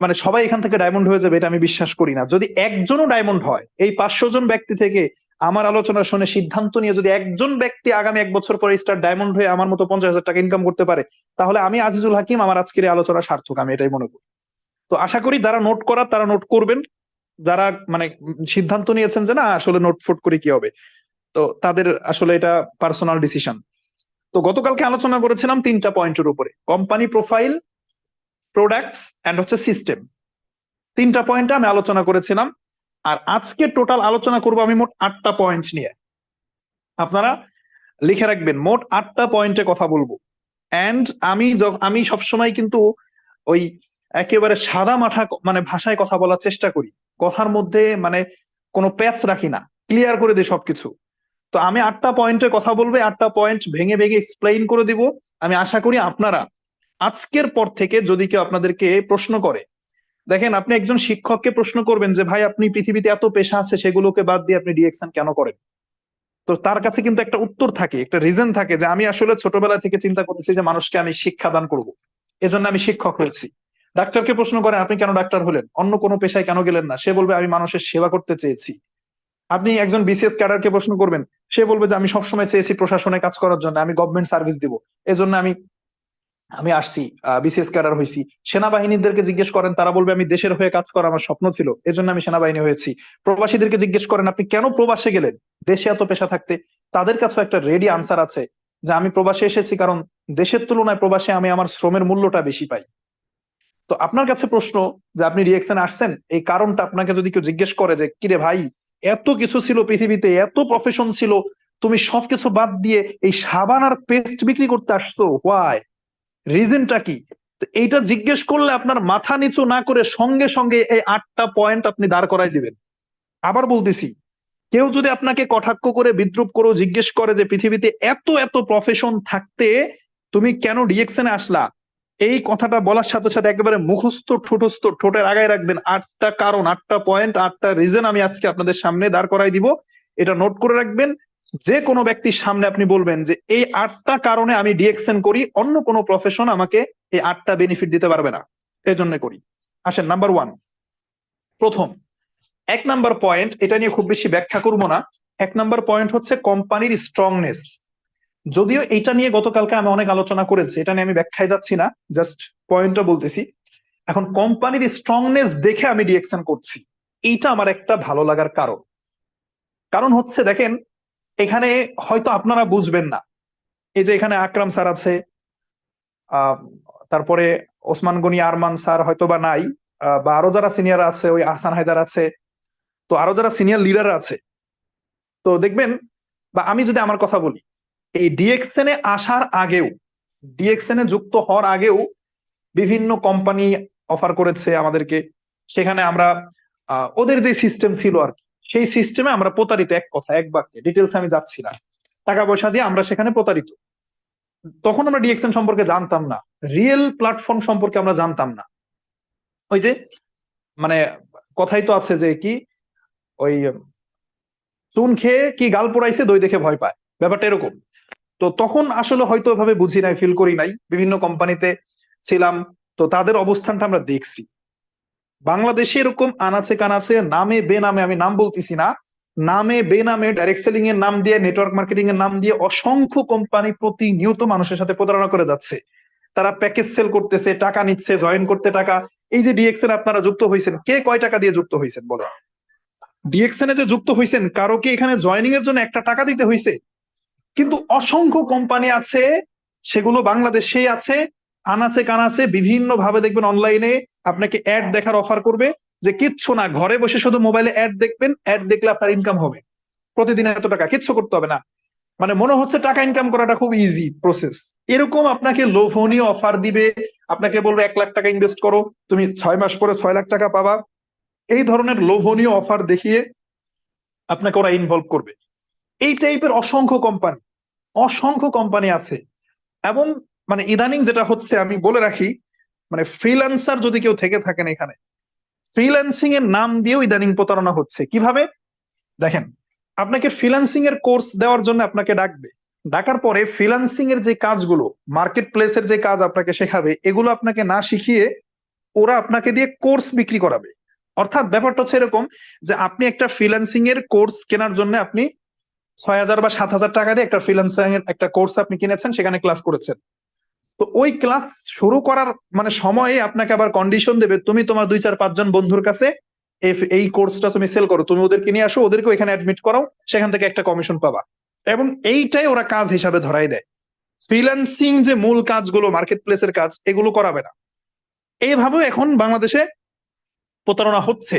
মানে সবাই এখান থেকে ডায়মন্ড হয়ে যাবে, এটা আমি বিশ্বাস করি না। যদি একজনও ডায়মন্ড হয়, এই 500 জন ব্যক্তি থেকে আমার আলোচনা শুনে সিদ্ধান্ত নিয়ে যদি একজন ব্যক্তি আগামী 1 বছর পরে স্টার ডায়মন্ড হয়ে আমার মতো 50,000 টাকা ইনকাম করতে পারে, তাহলে আমি আজিজুল হাকিম, আমার আজকের এই আলোচনা সার্থক, আমি এটাই মনে করি। তো আশা করি যারা নোট করার তারা নোট করবেন, যারা মানে সিদ্ধান্ত নিয়েছেন যে না আসলে নোট ফোট করে কি হবে, তো তাদের আসলে এটা পার্সোনাল ডিসিশন। তো গতকালকে আলোচনা করেছিলাম 3টা পয়েন্টের উপরে, কোম্পানি প্রোফাইল, প্রোডাক্টস এন্ড হচ্ছে সিস্টেম। 3টা পয়েন্টে আমি আলোচনা করেছিলাম। আর আজকে টোটাল আলোচনা করব আমি মোট 8টা পয়েন্ট নিয়ে। আপনারা লিখে রাখবেন, মোট 8টা পয়েন্টে কথা বলবো। এন্ড আমি সবসময় কিন্তু ওই একেবারে সাদা মাঠা মানে ভাষায় কথা বলার চেষ্টা করি, কথার মধ্যে মানে কোনো প্যাচ রাখি না, ক্লিয়ার করে দিই সবকিছু। তো আমি 8টা পয়েন্টের কথা বলবো, 8টা পয়েন্ট ভেঙে ভেঙে এক্সপ্লেইন করে দিব। আমি আশা করি আপনারা আজকের পর থেকে যদি কেউ আপনাদেরকে প্রশ্ন করে, দেখেন আপনি একজন শিক্ষককে প্রশ্ন করবেন যে ভাই আপনি পৃথিবীতে এত পেশা আছে, সেগুলোকে বাদ দিয়ে আপনি ডিএক্সএন কেন করেন, তো তার কাছে কিন্তু একটা উত্তর থাকে, একটা রিজন থাকে, যে আমি আসলে ছোটবেলা থেকে চিন্তা করেছি যে মানুষকে আমি শিক্ষা দান করব, এজন্য আমি শিক্ষক হয়েছি। ডাক্তারকে প্রশ্ন করেন আপনি কেন ডাক্তার হলেন, অন্য কোনো পেশায় কেন গেলেন না, সে বলবে আমি মানুষের সেবা করতে চেয়েছি। আপনি একজন বিসিএস ক্যাডারকে প্রশ্ন করবেন, সে বলবে যে আমি সবসময় চেয়েছি প্রশাসনে কাজ করার জন্য, আমি গভর্নমেন্ট সার্ভিস দিব, এজন্য আমি আমি আসছি, বিসিএস ক্যাডার হয়েছি। সেনাবাহিনীদেরকে জিজ্ঞেস করেন, তারা বলবে আমি দেশের হয়ে কাজ করা আমার স্বপ্ন ছিল, এজন্য আমি সেনাবাহিনী হয়েছি। প্রবাসীদেরকে জিজ্ঞেস করেন আপনি কেন প্রবাসে গেলেন, দেশে এত পেশা থাকতে, তাদের কাছেও একটা রেডি আনসার আছে, যে আমি প্রবাসে এসেছি কারণ দেশের তুলনায় প্রবাসে আমি আমার শ্রমের মূল্যটা বেশি পাই। তো আপনার কাছে প্রশ্ন, যে আপনি রিয়েকশন আসছেন, এই কারণটা আপনাকে যদি কেউ জিজ্ঞেস করে যে কিরে ভাই, এত কিছু ছিল পৃথিবীতে, এত প্রফেশন ছিল, তুমি সবকিছু বাদ দিয়ে এই সাবান আর পেস্ট বিক্রি করতে আসছো, হোয়াই, রিজনটা কি? তো এইটা জিজ্ঞেস করলে আপনার মাথা নিচু না করে সঙ্গে সঙ্গে এই 8টা পয়েন্ট আপনি দাঁড় করাই দিবেন। আবার বলতেছি, কেউ যদি আপনাকে কটাক্ষ করে, বিদ্রুপ করে জিজ্ঞেস করে যে পৃথিবীতে এত এত প্রফেশন থাকতে তুমি কেন ডিএক্সএনে আসলা, এই কথাটা বলার সাথে সাথে একেবারে মুখস্থ ঠোঁটস্থ ঠোঁটের আগায় রাখবেন 8টা কারণ, 8টা পয়েন্ট, 8টা রিজন আমি আজকে আপনাদের সামনে দাঁড় করাই দিব। এটা নোট করে রাখবেন। যে কোনো ব্যক্তির সামনে আপনি বলবেন যে এই 8টা কারণে আমি ডিএক্সএন করি, অন্য কোনো প্রফেশন আমাকে এই 8টা বেনিফিট দিতে পারবে না, এই জন্য করি। আসেন নাম্বার 1, প্রথম 1 নাম্বার পয়েন্ট, এটা নিয়ে খুব বেশি ব্যাখ্যা করব না। 1 নাম্বার পয়েন্ট হচ্ছে কোম্পানির স্ট্রংনেস। যদিও এটা নিয়ে গতকালকে আমি অনেক আলোচনা করেছি, এটা নিয়ে আমি ব্যাখ্যায় যাচ্ছি না, জাস্ট পয়েন্টটা বলতেছি। এখন কোম্পানির স্ট্রংনেস দেখে আমি ডিএক্সএন করছি, এইটা আমার একটা ভালো লাগার কারণ। কারণ হচ্ছে দেখেন, এখানে হয়তো আপনারা বুঝবেন না, এই যে এখানে আকরাম স্যার আছে, তারপরে ওসমান গনি আরমান স্যার হয়তো বা নাই, বা আরো যারা সিনিয়র আছে, ওই আহসান হায়দার আছে, তো আরো যারা সিনিয়র লিডার আছে, তো দেখবেন, বা আমি যদি আমার কথা বলি, এই ডিএক্সএন এ আসার আগেও, ডিএক্সএন এ যুক্ত হওয়ার আগেও বিভিন্ন কোম্পানি অফার করেছে আমাদেরকে, সেখানে আমরা ওদের যে সিস্টেম ছিল আর কি, সেই সিস্টেমে আমরা প্রতারিত, এক কথা এক বাক্যে, ডিটেলস আমি যাচ্ছি না, টাকা পয়সা দিয়ে আমরা সেখানে প্রতারিত। তখন আমরা ডিএক্সএন সম্পর্কে জানতাম না, রিয়েল প্ল্যাটফর্ম সম্পর্কে আমরা জানতাম না। ওই যে মানে কথাই তো আছে যে কি, ওই চুন খেয়ে কি গাল পোড়াইছে দই দেখে ভয় পায়, ব্যাপারটা এরকম। তো তখন আসলে হয়তো এভাবে বুঝি নাই, ফিল করি নাই, বিভিন্ন কোম্পানিতে ছিলাম, তো তাদের অবস্থানটা আমরা দেখছি। বাংলাদেশে এরকম আনাচে কানাচে নামে বেনামে, আমি নাম বলতেছি না, নামে বেনামে ডাইরেক্ট সেলিং এর নাম দিয়ে, নেটওয়ার্ক মার্কেটিং এর নাম দিয়ে অসংখ্য কোম্পানি প্রতিনিয়ত মানুষের সাথে প্রতারণা করে যাচ্ছে। তারা প্যাকেজ সেল করতেছে, টাকা নিচ্ছে, জয়েন করতে টাকা। এই যে ডিএক্সএন আপনারা যুক্ত হয়েছেন, কে কয় টাকা দিয়ে যুক্ত হয়েছেন বলো? ডিএক্সএন এ যে যুক্ত হয়েছেন, কারো কি এখানে জয়েনিং এর জন্য একটা টাকা দিতে হয়েছে? কিন্তু অসংখ্য কোম্পানি আছে, সেগুলো বাংলাদেশেই আছে, আনাচে কানাচে বিভিন্ন ভাবে দেখবেন অনলাইনে আপনাকে অ্যাড দেখার অফার করবে, যে কিচ্ছু না, ঘরে বসে শুধু মোবাইলে অ্যাড দেখবেন, অ্যাড দেখলে আপনার ইনকাম হবে প্রতিদিন এত টাকা, কিচ্ছু করতে হবে না। মানে মনে হচ্ছে টাকা ইনকাম করাটা খুব ইজি প্রসেস। এরকম আপনাকে লোভনীয় অফার দিবে, আপনাকে বলবে 1 লাখ টাকা ইনভেস্ট করো, তুমি 6 মাস পরে 6 লাখ টাকা পাবা। এই ধরনের লোভনীয় অফার দেখিয়ে আপনাকে ওরা ইনভলভ করবে। এই টাইপের অসংখ্য কোম্পানি আছে। এবং মানে ইদানিং যেটা হচ্ছে, আমি বলে রাখি, মানে ফ্রিল্যান্সার যদি কেউ থেকে থাকেন এখানে, ফ্রিল্যান্সিং এর নাম দিয়েও ইদানিং প্রতারণা হচ্ছে। কিভাবে দেখেন, আপনাকে ফ্রিল্যান্সিং এর কোর্স দেওয়ার জন্য আপনাকে ডাকবে, ডাকার পরে ফ্রিল্যান্সিং এর যে কাজগুলো, মার্কেট প্লেসের যে কাজ আপনাকে শেখাবে, এগুলো আপনাকে না শিখিয়ে ওরা আপনাকে দিয়ে কোর্স বিক্রি করাবে। অর্থাৎ ব্যাপারটা হচ্ছে এরকম, যে আপনি একটা ফ্রিল্যান্সিং এর কোর্স কেনার জন্য আপনি 6,000 বা 7,000 টাকা দিয়ে একটা ফ্রিল্যান্সিং এর একটা কোর্স আপনি কিনেছেন, সেখানে ক্লাস করেছেন। তো ওই ক্লাস শুরু করার মানে সময়ে আপনাকে আবার কন্ডিশন দেবে, তুমি তোমার 2, 4, 5 জন বন্ধুর কাছে এই কোর্সটা তুমি সেল করো, তুমি ওদেরকে নিয়ে আসো, ওদেরকে এখানে অ্যাডমিট করাও, সেখান থেকে একটা কমিশন পাবা। এবং এইটাই ওরা কাজ হিসাবে ধরাই দেয়। ফ্রিল্যান্সিং যে মূল কাজগুলো, মার্কেট প্লেসের কাজ, এগুলো করাবে না। এইভাবে এখন বাংলাদেশে প্রতারণা হচ্ছে।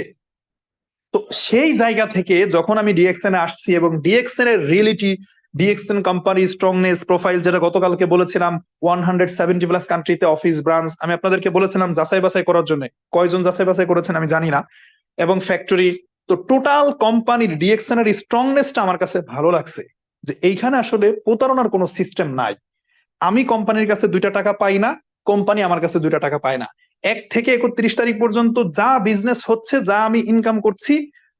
তো সেই জায়গা থেকে যখন আমি ডিএক্সএন এ আসছি, এবং ডিএক্সএন এর reality, DXN company strongness profile, যেটা গতকালকে বলেছিলাম 170+ কান্ট্রিতে অফিস ব্রাঞ্চ, আমি আপনাদেরকে বলেছিলাম যাচাই বাছাই করার জন্য, কয়জন যাচাই বাছাই করেছেন আমি জানি না, এবং ফ্যাক্টরি, তো টোটাল কোম্পানির ডিএক্সএন এর স্ট্রংনেসটা আমার কাছে ভালো লাগছে, যে এইখানে আসলে প্রতারণার কোনো সিস্টেম নাই। আমি কোম্পানির কাছে 2টা টাকা পাই না, কোম্পানি আমার কাছে 2টা টাকা পায় না। 1 থেকে 31 তারিখ পর্যন্ত যা বিজনেস হচ্ছে, যা আমি ইনকাম করছি,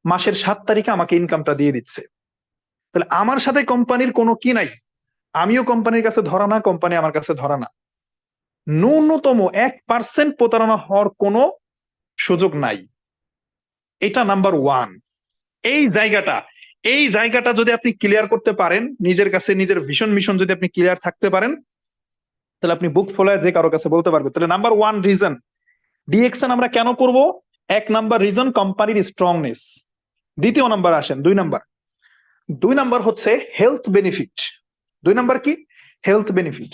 মাসের 7 তারিখে আমাকে ইনকামটা দিয়ে দিচ্ছে। তাহলে আমার সাথে কোম্পানির কোনো কি নাই, আমিও কোম্পানির কাছে ধরা না, কোম্পানি আমার কাছে ধরা না। ন্যূনতম 1% প্রতারণা হওয়ার কোনো সুযোগ নাই। এটা নাম্বার 1। এই জায়গাটা যদি আপনি ক্লিয়ার করতে পারেন, নিজের কাছে নিজের ভিশন মিশন যদি আপনি ক্লিয়ার থাকতে পারেন, তাহলে আপনি বুক ফোলায় যে কারো কাছে বলতে পারবেন। তাহলে নাম্বার 1 রিজন ডিএক্সএন আমরা কেন করব? 1 নাম্বার রিজন কোম্পানির স্ট্রংনেস। দ্বিতীয় নাম্বার আসেন, 2 নাম্বার হচ্ছে হেলথ বেনিফিট। 2 নাম্বার কি? Health benefit.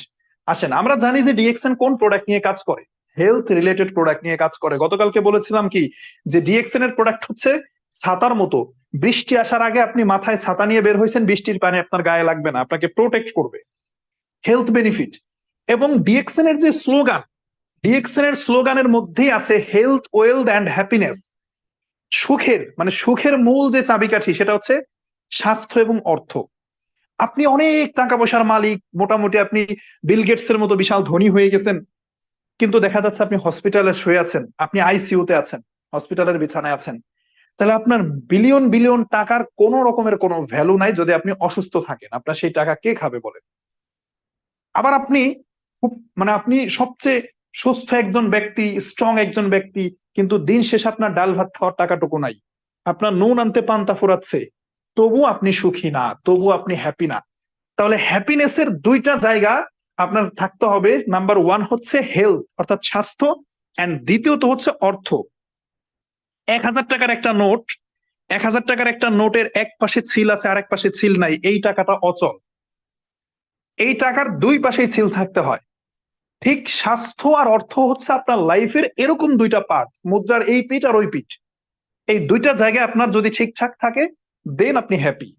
আসেন, আমরা জানি যে ডিএক্সএন কোন প্রোডাক্ট নিয়ে কাজ করে, হেলথ রিলেটেড প্রোডাক্ট নিয়ে কাজ করে। গতকালকে বলেছিলাম কি, যে ডিএক্সএন এর প্রোডাক্ট হচ্ছে ছাতার মতো, বৃষ্টি আসার আগে আপনি মাথায় ছাতা নিয়ে বের হয়েছেন, বৃষ্টির পানি আপনার গায়ে লাগবে না, আপনাকে প্রোটেক্ট করবে। Health benefit. এবং ডিএক্সএন এর যে স্লোগান, ডিএক্সএন এর স্লোগানের মধ্যেই আছে হেলথ, ওয়েলথ এন্ড হ্যাপিনেস। সুখের মূল যে চাবিকাঠি, সেটা হচ্ছে স্বাস্থ্য এবং অর্থ। আপনি অনেক টাকা পয়সার মালিক, মোটামুটি আপনি বিল গেটস এর মতো বিশাল ধনী হয়ে গেছেন, কিন্তু দেখা যাচ্ছে আপনি হসপিটালে শুয়ে আছেন, আপনি আইসিইউতে আছেন, হসপিটালের বিছানায় আছেন। তাহলে আপনার বিলিয়ন বিলিয়ন টাকার কোন রকমের কোনো ভ্যালু নাই যদি আপনি অসুস্থ থাকেন। আপনার সেই টাকা কে খাবে বলেন? আবার আপনি আপনি সবচেয়ে সুস্থ একজন ব্যক্তি, স্ট্রং একজন ব্যক্তি, কিন্তু দিন শেষে আপনার ডাল ভাত খাওয়ার টাকাটুকু নাই, আপনার নুন আনতে পান্তা ফুরাচ্ছে, তবু আপনি সুখী না, তবু আপনি হ্যাপি না। তাহলে হ্যাপিনেসের 2টা জায়গা আপনার থাকতে হবে। নাম্বার 1 হচ্ছে হেলথ, অর্থাৎ স্বাস্থ্য, এন্ড দ্বিতীয়ত হচ্ছে অর্থ। 1,000 টাকার একটা নোট, 1,000 টাকার একটা নোটের এক পাশে ছিল আছে, আর এক পাশে ছিল নাই, এই টাকাটা অচল। এই টাকার 2 পাশেই ছিল থাকতে হয়। ঠিক স্বাস্থ্য আর অর্থ হচ্ছে আপনার লাইফের এরকম 2টা পার্ট, মুদ্রার এই পিঠ আর ওই পিঠ। এই 2টা জায়গায় আপনার যদি ঠিকঠাক থাকে, দেন আপনি হ্যাপি।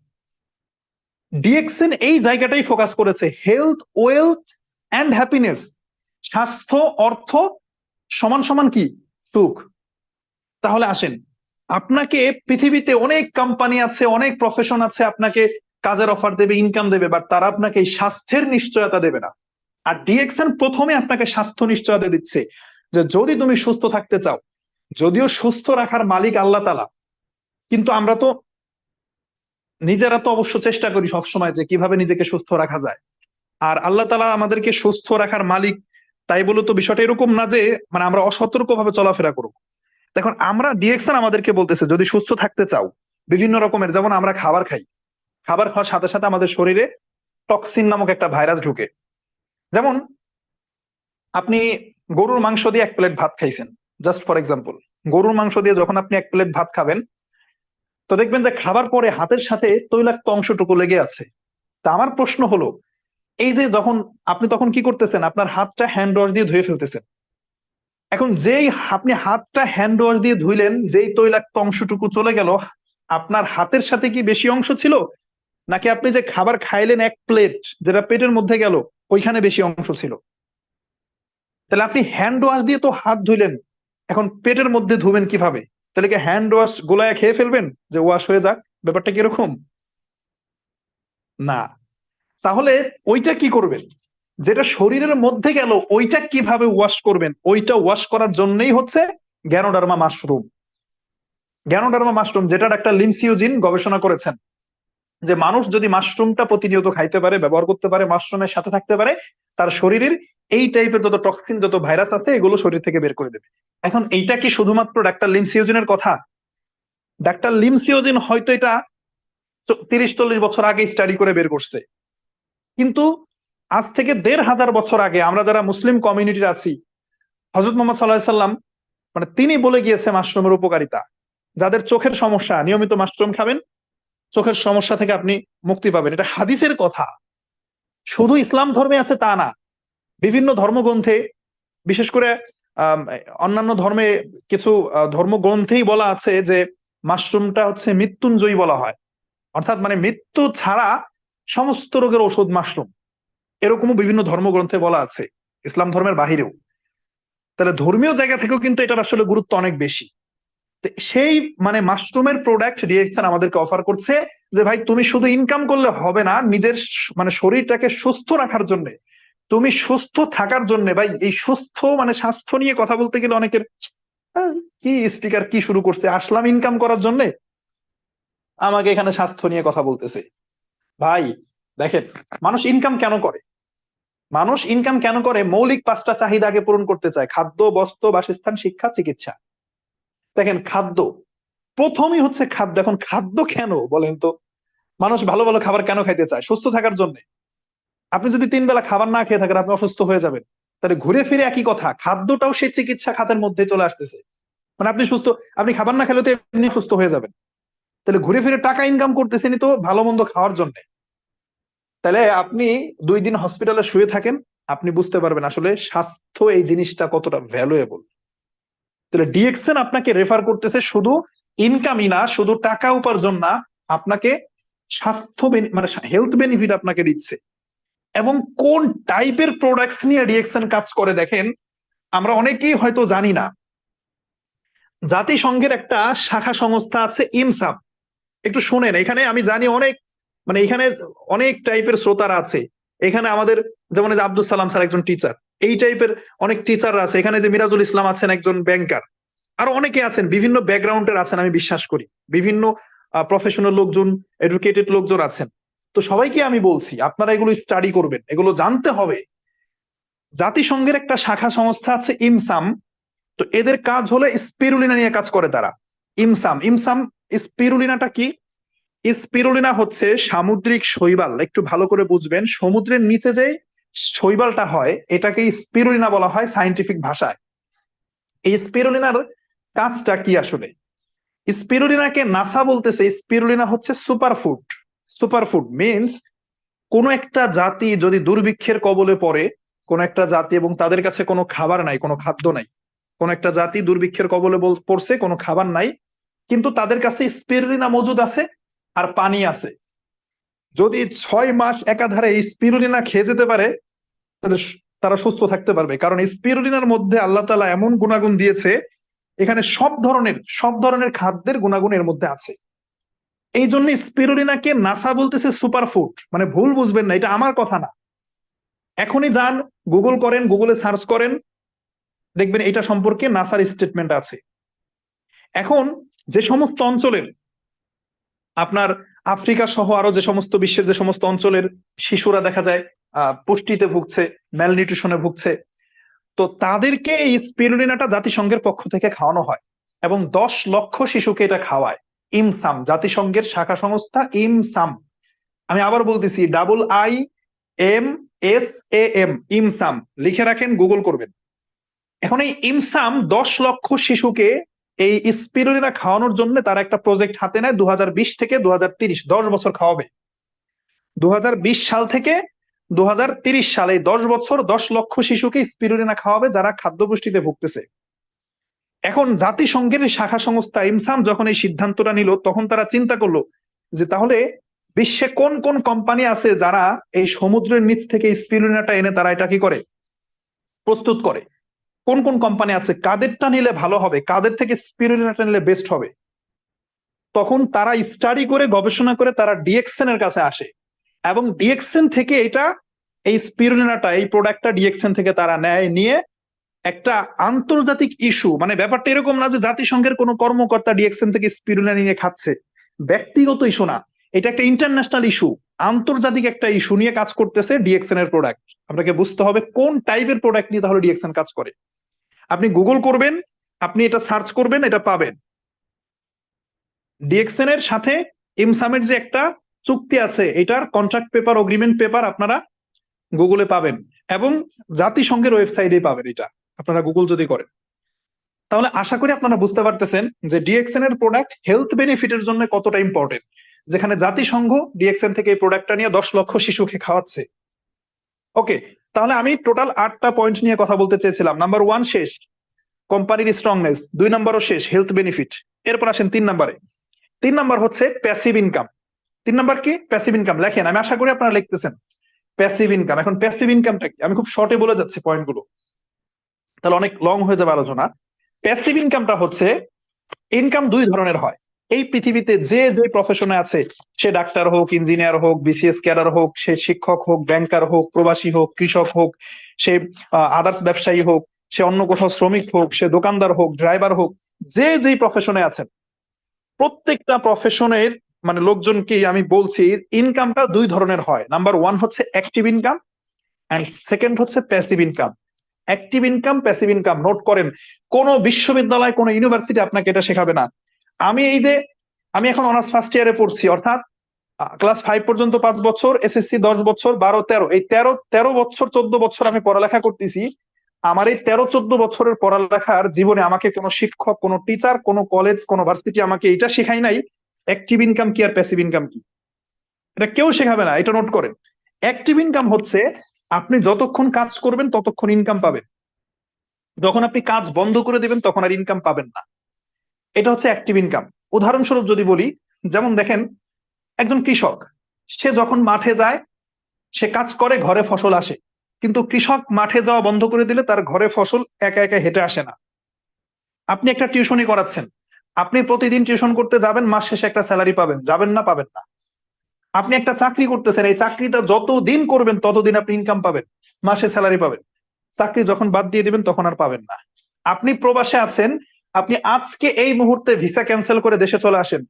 ডিএক্সএন এই জায়গাটাই ফোকাস করেছে, হেলথ, ওয়েলথ এন্ড হ্যাপিনেস, স্বাস্থ্য, অর্থ সমান সমান কি সুখ। তাহলে আসেন, আপনাকে পৃথিবীতে অনেক কোম্পানি আছে, অনেক প্রফেশন আছে, আপনাকে কাজের অফার দেবে, ইনকাম দেবে, বাট তারা আপনাকে এই স্বাস্থ্যের নিশ্চয়তা দেবে না। আর ডিএক্সএন প্রথমে আপনাকে স্বাস্থ্য নিশ্চয়তা দিচ্ছে যে যদি তুমি সুস্থ থাকতে চাও, যদিও সুস্থ রাখার মালিক আল্লাহ তাআলা, কিন্তু আমরা তো নিজেরা তো অবশ্য চেষ্টা করি সবসময় যে কিভাবে নিজেকে সুস্থ রাখা যায়। আর আল্লাহ তাআলা আমাদেরকে সুস্থ রাখার মালিক, তাই বলে তো বিষয়টা এরকম না যে মানে আমরা অসতর্ক ভাবে চলাফেরা করব। দেখুন, আমরা ডিএক্সএন আমাদেরকে বলতেছে যদি সুস্থ থাকতে চাও, বিভিন্ন রকমের, যেমন আমরা খাবার খাই, খাবার খাওয়ার সাথে সাথে আমাদের শরীরে টক্সিন নামক একটা ভাইরাস ঢুকে। যেমন আপনি গরুর মাংস দিয়ে 1 প্লেট ভাত খাইছেন, জাস্ট ফর এক্সাম্পল। গরুর মাংস দিয়ে যখন আপনি 1 প্লেট ভাত খাবেন, তো দেখবেন যে খাবার পরে হাতের সাথে তৈলাক্ত অংশটুকু লেগে আছে। তা আমার প্রশ্ন হলো, এই যে যখন আপনি তখন কি করতেছেন, আপনার হাতটা হ্যান্ড ওয়াশ দিয়ে ধুয়ে ফেলতেছেন। এখন যেই আপনি হাতটা হ্যান্ড ওয়াশ দিয়ে ধুইলেন, যেই তৈলাক্ত অংশটুকু চলে গেল, আপনার হাতের সাথে কি বেশি অংশ ছিল, নাকি আপনি যে খাবার খাইলেন 1 প্লেট যেটা পেটের মধ্যে গেল ওইখানে বেশি অংশ ছিল? তাহলে আপনি হ্যান্ড ওয়াশ দিয়ে তো হাত ধুইলেন, এখন পেটের মধ্যে ধুবেন কিভাবে? তাহলে কি হ্যান্ড ওয়াশ গোলায় খেয়ে ফেলবেন যে ওয়াশ হয়ে যাক? ব্যাপারটা কিরকম? না। তাহলে ওইটা কি করবেন, যেটা শরীরের মধ্যে গেল ওইটা কিভাবে ওয়াশ করবেন? ওইটা ওয়াশ করার জন্যই হচ্ছে গ্যানোডার্মা মাশরুম। গ্যানোডার্মা মাশরুম, যেটা ডাক্তার লিমসিওজিন গবেষণা করেছেন, যে মানুষ যদি মাশরুমটা প্রতিনিয়ত খাইতে পারে, ব্যবহার করতে পারে, মাশরুমের সাথে থাকতে পারে, তার শরীরের এই টাইপের যত টক্সিন, যত ভাইরাস আছে, এগুলো শরীর থেকে বের করে দেবে। এখন এইটা কি শুধুমাত্র ডাক্তার লিমসিওজিনের কথা? ডাক্তার লিমসিওজিন হয়তো এটা 30-40 বছর আগে স্টাডি করে বের করছে, কিন্তু আজ থেকে 1500 বছর আগে আমরা যারা মুসলিম কমিউনিটির আছি, হযরত মুহাম্মদ সাল্লাল্লাহু আলাইহি সাল্লাম মানে তিনি বলে গিয়েছে মাশরুমের উপকারিতা। যাদের চোখের সমস্যা, নিয়মিত মাশরুম খাবেন, চোখের সমস্যা থেকে আপনি মুক্তি পাবেন। এটা হাদিসের কথা, শুধু ইসলাম ধর্মে আছে তা না। বিভিন্ন ধর্মগ্রন্থে, বিশেষ করে অন্যান্য ধর্মে কিছু ধর্মগ্রন্থেই বলা আছে যে মাশরুমটা হচ্ছে মৃত্যুঞ্জয়ী বলা হয়, অর্থাৎ মানে মৃত্যু ছাড়া সমস্ত রোগের ওষুধ মাশরুম। এরকমও বিভিন্ন ধর্মগ্রন্থে বলা আছে, ইসলাম ধর্মের বাহিরেও। তাহলে ধর্মীয় জায়গা থেকেও কিন্তু এটার আসলে গুরুত্ব অনেক বেশি। তো সেই মানে মাশরুমের প্রোডাক্ট ডিএক্সএন আমাদেরকে অফার করছে যে ভাই তুমি শুধু ইনকাম করলে হবে না, নিজের মানে শরীরটাকে সুস্থ রাখার জন্য, তুমি সুস্থ থাকার জন্য, ভাই এই সুস্থ মানে স্বাস্থ্য নিয়ে কথা বলতে গেলে অনেকের কি স্পিকার কি শুরু করছে, আসলাম ইনকাম করার জন্য, আমাকে এখানে স্বাস্থ্য নিয়ে কথা বলতেছে। ভাই দেখেন, মানুষ ইনকাম কেন করে? মানুষ ইনকাম কেন করে? মৌলিক 5টা চাহিদা আগে পূরণ করতে চায়: খাদ্য, বস্ত্র, বাসস্থান, শিক্ষা, চিকিৎসা। দেখেন, খাদ্য প্রথমই হচ্ছে খাদ্য। এখন খাদ্য কেন বলেন তো? মানুষ ভালো ভালো খাবার কেন খাইতে চায়? সুস্থ থাকার জন্য। আপনি যদি 3 বেলা খাবার না খেয়ে থাকেন, আপনি অসুস্থ হয়ে যাবেন। তাহলে ঘুরে ফিরে একই কথা, খাদ্যটাও সেই চিকিৎসা খাতের মধ্যে চলে আসতেছে। মানে আপনি সুস্থ, আপনি খাবার না খেলে তো এমনি সুস্থ হয়ে যাবেন। তাহলে ঘুরে ফিরে টাকা ইনকাম করতেছেনই তো ভালো মন্দ খাওয়ার জন্য। তাহলে আপনি 2 দিন হসপিটালে শুয়ে থাকেন, আপনি বুঝতে পারবেন আসলে স্বাস্থ্য এই জিনিসটা কতটা ভ্যালুয়েবল। তাহলে ডিএক্সএন আপনাকে রেফার করতেছে শুধু ইনকামই না, শুধু টাকা উপার্জন না, আপনাকে স্বাস্থ্য মানে হেলথ বেনিফিট আপনাকে দিচ্ছে। এবং কোন টাইপের প্রোডাক্টস নিয়ে ডিএক্সএন কাজ করে দেখেন, আমরা অনেকেই হয়তো জানি না। জাতিসংঘের একটা শাখা সংস্থা আছে ইমসাম, একটু শুনেন। এখানে আমি জানি অনেক মানে এখানে অনেক টাইপের শ্রোতারা আছে। এখানে আমাদের যেমন আব্দুল সালাম স্যার একজন টিচার, এই টাইপের অনেক টিচাররা আছে এখানে, যে মিরাজুল ইসলাম আছেন একজন ব্যাংকার, আরো অনেকে আছেন, বিভিন্ন ব্যাকগ্রাউন্ডের আছেন, আমি বিশ্বাস করি বিভিন্ন প্রফেশনাল লোকজন, এডুকেটেড লোকজন আছেন। তো সবাইকে আমি বলছি আপনারা এগুলো স্টাডি করবেন, এগুলো জানতে হবে। জাতিসংঘের একটা শাখা সংস্থা আছে ইমসাম, তো এদের কাজ হলো স্পিরুলিনা নিয়ে কাজ করে তারা। ইমসাম ইমসাম স্পিরুলিনাটা কি? স্পিরুলিনা হচ্ছে সামুদ্রিক শৈবাল। একটু ভালো করে বুঝবেন, সমুদ্রের নিচে যে শৈবালটা হয় এটাকে স্পিরুলিনা বলা হয় সায়েন্টিফিক ভাষায়। এই স্পিরুলিনার কাজটা কি আসলে? স্পিরুলিনাকে নাসা বলতেছে স্পিরুলিনা হচ্ছে সুপারফুড। সুপারফুড মিনস কোন একটা জাতি যদি দুর্ভিক্ষের কবলে পড়ে, কোন একটা জাতি এবং তাদের কাছে কোনো খাবার নাই, কোনো খাদ্য নাই, কোন একটা জাতি দুর্ভিক্ষের কবলে পড়ছে, কোনো খাবার নাই, কিন্তু তাদের কাছে স্পিরুলিনা মজুদ আছে আর পানি আছে। যদি 6 মাস একাধারে স্পিরুলিনা খেয়ে যেতে পারে, তারা সুস্থ থাকতে পারবে। কারণ স্পিরুলিনার মধ্যে আল্লাহ তাআলা এমন গুণাগুণ দিয়েছে, এখানে সব ধরনের খাদ্যের গুণাগুণ এর মধ্যে আছে। এই জন্য স্পিরুলিনাকে নাসা বলতেছে সুপারফুড। মানে ভুল বুঝবেন না, এটা আমার কথা না। এখনই যান, গুগল করেন, গুগলে সার্চ করেন, দেখবেন এটা সম্পর্কে নাসার স্টেটমেন্ট আছে। এখন যে সমস্ত অঞ্চলের আপনার আফ্রিকা সহ আরো যে সমস্ত বিশ্বের যে সমস্ত অঞ্চলের শিশুরা দেখা যায় পুষ্টিতে ভুগছে, ম্যালনিউট্রিশনে ভুগছে, তো তাদেরকে এই স্পিরুলিনাটা জাতিসংঘের পক্ষ থেকে খাওয়ানো হয় এবং 10 লক্ষ শিশুকে এটা খাওয়ায়। ইমসাম, জাতিসংঘের শাখা সংস্থা ইমসাম। আমি আবার বলতেছি, IMSAM, ইমসাম লিখে রাখেন, গুগল করবেন। এখন এই ইমসাম 10 লক্ষ শিশুকে এই স্পিরুলিনা খাওয়ানোর জন্য তারা একটা প্রজেক্ট হাতে নেয় 2020 থেকে 2030, 10 বছর খাওয়াবে। 2020 সাল থেকে 2030 সালে 10 বছর 10 লক্ষ শিশুকে স্পিরুলিনা খাওয়াবে যারা খাদ্যপুষ্টিতে ভুগতেছে। এখন জাতিসংঘের শাখা সংস্থা ইমসাম যখন এই সিদ্ধান্তটা নিল, তখন তারা চিন্তা করলো যে তাহলে বিশ্বে কোন কোন কোম্পানি আছে যারা এই সমুদ্রের নিচ থেকে স্পিরুলিনাটা এনে তারা এটা কি করে, প্রস্তুত করে। কোন কোন কোম্পানি আছে, কাদেরটা নিলে ভালো হবে, কাদের থেকে স্পিরুলিনাটা নিলে বেস্ট হবে। তখন তারা স্টাডি করে, গবেষণা করে তারা ডিএক্সএন এর কাছে আসে এবং ডিএক্সএন থেকে এই স্পিরুলিনাটা, এই প্রোডাক্টটা ডিএক্সএন থেকে তারা নেয়, নিয়ে একটা আন্তর্জাতিক ইস্যু, মানে ব্যাপারটা এরকম না যে জাতিসংঘের কোনো কর্মকর্তা ডিএক্সএন থেকে স্পিরুলিনা নিয়ে খাচ্ছে, ব্যক্তিগত ইস্যু না, এটা একটা ইন্টারন্যাশনাল ইস্যু, আন্তর্জাতিক একটা ইস্যু নিয়ে কাজ করতেছে ডিএক্সএন এর প্রোডাক্ট। আপনাকে বুঝতে হবে কোন টাইপের প্রোডাক্ট নিয়ে তাহলে ডিএক্সএন কাজ করে। আপনি গুগল করবেন, আপনি এটা সার্চ করবেন, এটা পাবেন। ডিএক্সএন এর সাথে ইমসামের যে একটা চুক্তি আছে, এটার কন্ট্রাক্ট পেপার, এগ্রিমেন্ট পেপার আপনারা গুগলে পাবেন এবং জাতিসংঘের ওয়েবসাইটে পাবেন। এটা আপনারা গুগল যদি করেন, তাহলে আশা করি আপনারা বুঝতে পারতেছেন যে ডিএক্সএন এর প্রোডাক্ট হেলথ বেনিফিটের জন্য কতটা ইম্পর্টেন্ট, যেখানে জাতিসংঘ ডিএক্সএন থেকে এই প্রোডাক্টটা নিয়ে 10 লক্ষ শিশুকে খাওয়াচ্ছে। ওকে, তাহলে আমি টোটাল 8টা পয়েন্ট নিয়ে কথা বলতে চেয়েছিলাম। নাম্বার 1 শেষ, কোম্পানির স্ট্রংনেস। 2 নাম্বারও শেষ, হেলথ বেনিফিট। এরপর আসেন 3 নাম্বারে। 3 নাম্বার হচ্ছে প্যাসিভ ইনকাম। 3 নাম্বার কি? Passive income. লেখেন, আমি আশা করি আপনারা লিখতেছেন প্যাসিভ ইনকাম। এখন প্যাসিভ ইনকামটা কি? আমি খুব শর্টে বলে যাচ্ছি পয়েন্টগুলো, তাহলে অনেক লং হয়ে যাবে আলোচনা। প্যাসিভ ইনকামটা হচ্ছে, ইনকাম 2 ধরনের হয়। এই পৃথিবীতে যে যে প্রফেশনে আছে, সে ডাক্তার হোক, ইঞ্জিনিয়ার হোক, বিসিএস ক্যাডার হোক, সে শিক্ষক হোক, ব্যাংকার হোক, প্রবাসী হোক, কৃষক হোক, সে আদার্স ব্যবসায়ী হোক, সে অন্য কোথাও শ্রমিক হোক, সে দোকানদার হোক, ড্রাইভার হোক, যে যেই প্রফেশনে আছেন, প্রত্যেকটা প্রফেশনের মানে লোকজনকে আমি বলছি ইনকামটা 2 ধরনের হয়। নাম্বার 1 হচ্ছে অ্যাক্টিভ ইনকাম এন্ড সেকেন্ড হচ্ছে passive income. Active income, passive income note করেন। কোন বিশ্ববিদ্যালয়, কোন ইউনিভার্সিটি আপনাকে এটা শেখাবে না। আমি এখন অনার্স ফার্স্ট ইয়ারে পড়ছি, অর্থাৎ ক্লাস 5 পর্যন্ত 5 বছর, এসএসসি 10 বছর, 12, 13, এই 13 বছর 14 বছর আমি পড়ালেখা করতেছি। আমার এই 13-14 বছরের পড়ালেখার জীবনে আমাকে কোনো শিক্ষক, কোনো টিচার, কোনো কলেজ, কোনো ভার্সিটি আমাকে এটা শেখাই নাই অ্যাক্টিভ ইনকাম কি আর প্যাসিভ ইনকাম কি। এটা কেউ শেখাবে না, এটা নোট করেন। অ্যাক্টিভ ইনকাম হচ্ছে আপনি যতক্ষণ কাজ করবেন ততক্ষণ ইনকাম পাবেন, যখন আপনি কাজ বন্ধ করে দিবেন তখন আর ইনকাম পাবেন না। এটা হচ্ছে অ্যাক্টিভ ইনকাম। উদাহরণস্বরূপ যদি বলি, যেমন দেখেন একজন কৃষক, সে যখন মাঠে যায়, সে কাজ করে, ঘরে ফসল আসে। কিন্তু কৃষক মাঠে যাওয়া বন্ধ করে দিলে তার ঘরে ফসল একা একা হেঁটে আসে না। আপনি একটা টিউশনি করাচ্ছেন, আপনি প্রতিদিন টিউশন করতে যাবেন, মাস শেষে একটা স্যালারি পাবেন, যাবেন না? পাবেন না। আপনি একটা চাকরি করতেছেন, এই চাকরিটা যতদিন করবেন ততদিন আপনি ইনকাম পাবেন, মাসে স্যালারি পাবেন। চাকরি যখন বাদ দিয়ে দিবেন তখন আর পাবেন না। আপনি প্রবাসে আছেন, আপনি আজকে এই মুহূর্তে ভিসা ক্যান্সেল করে দেশে চলে আসেন,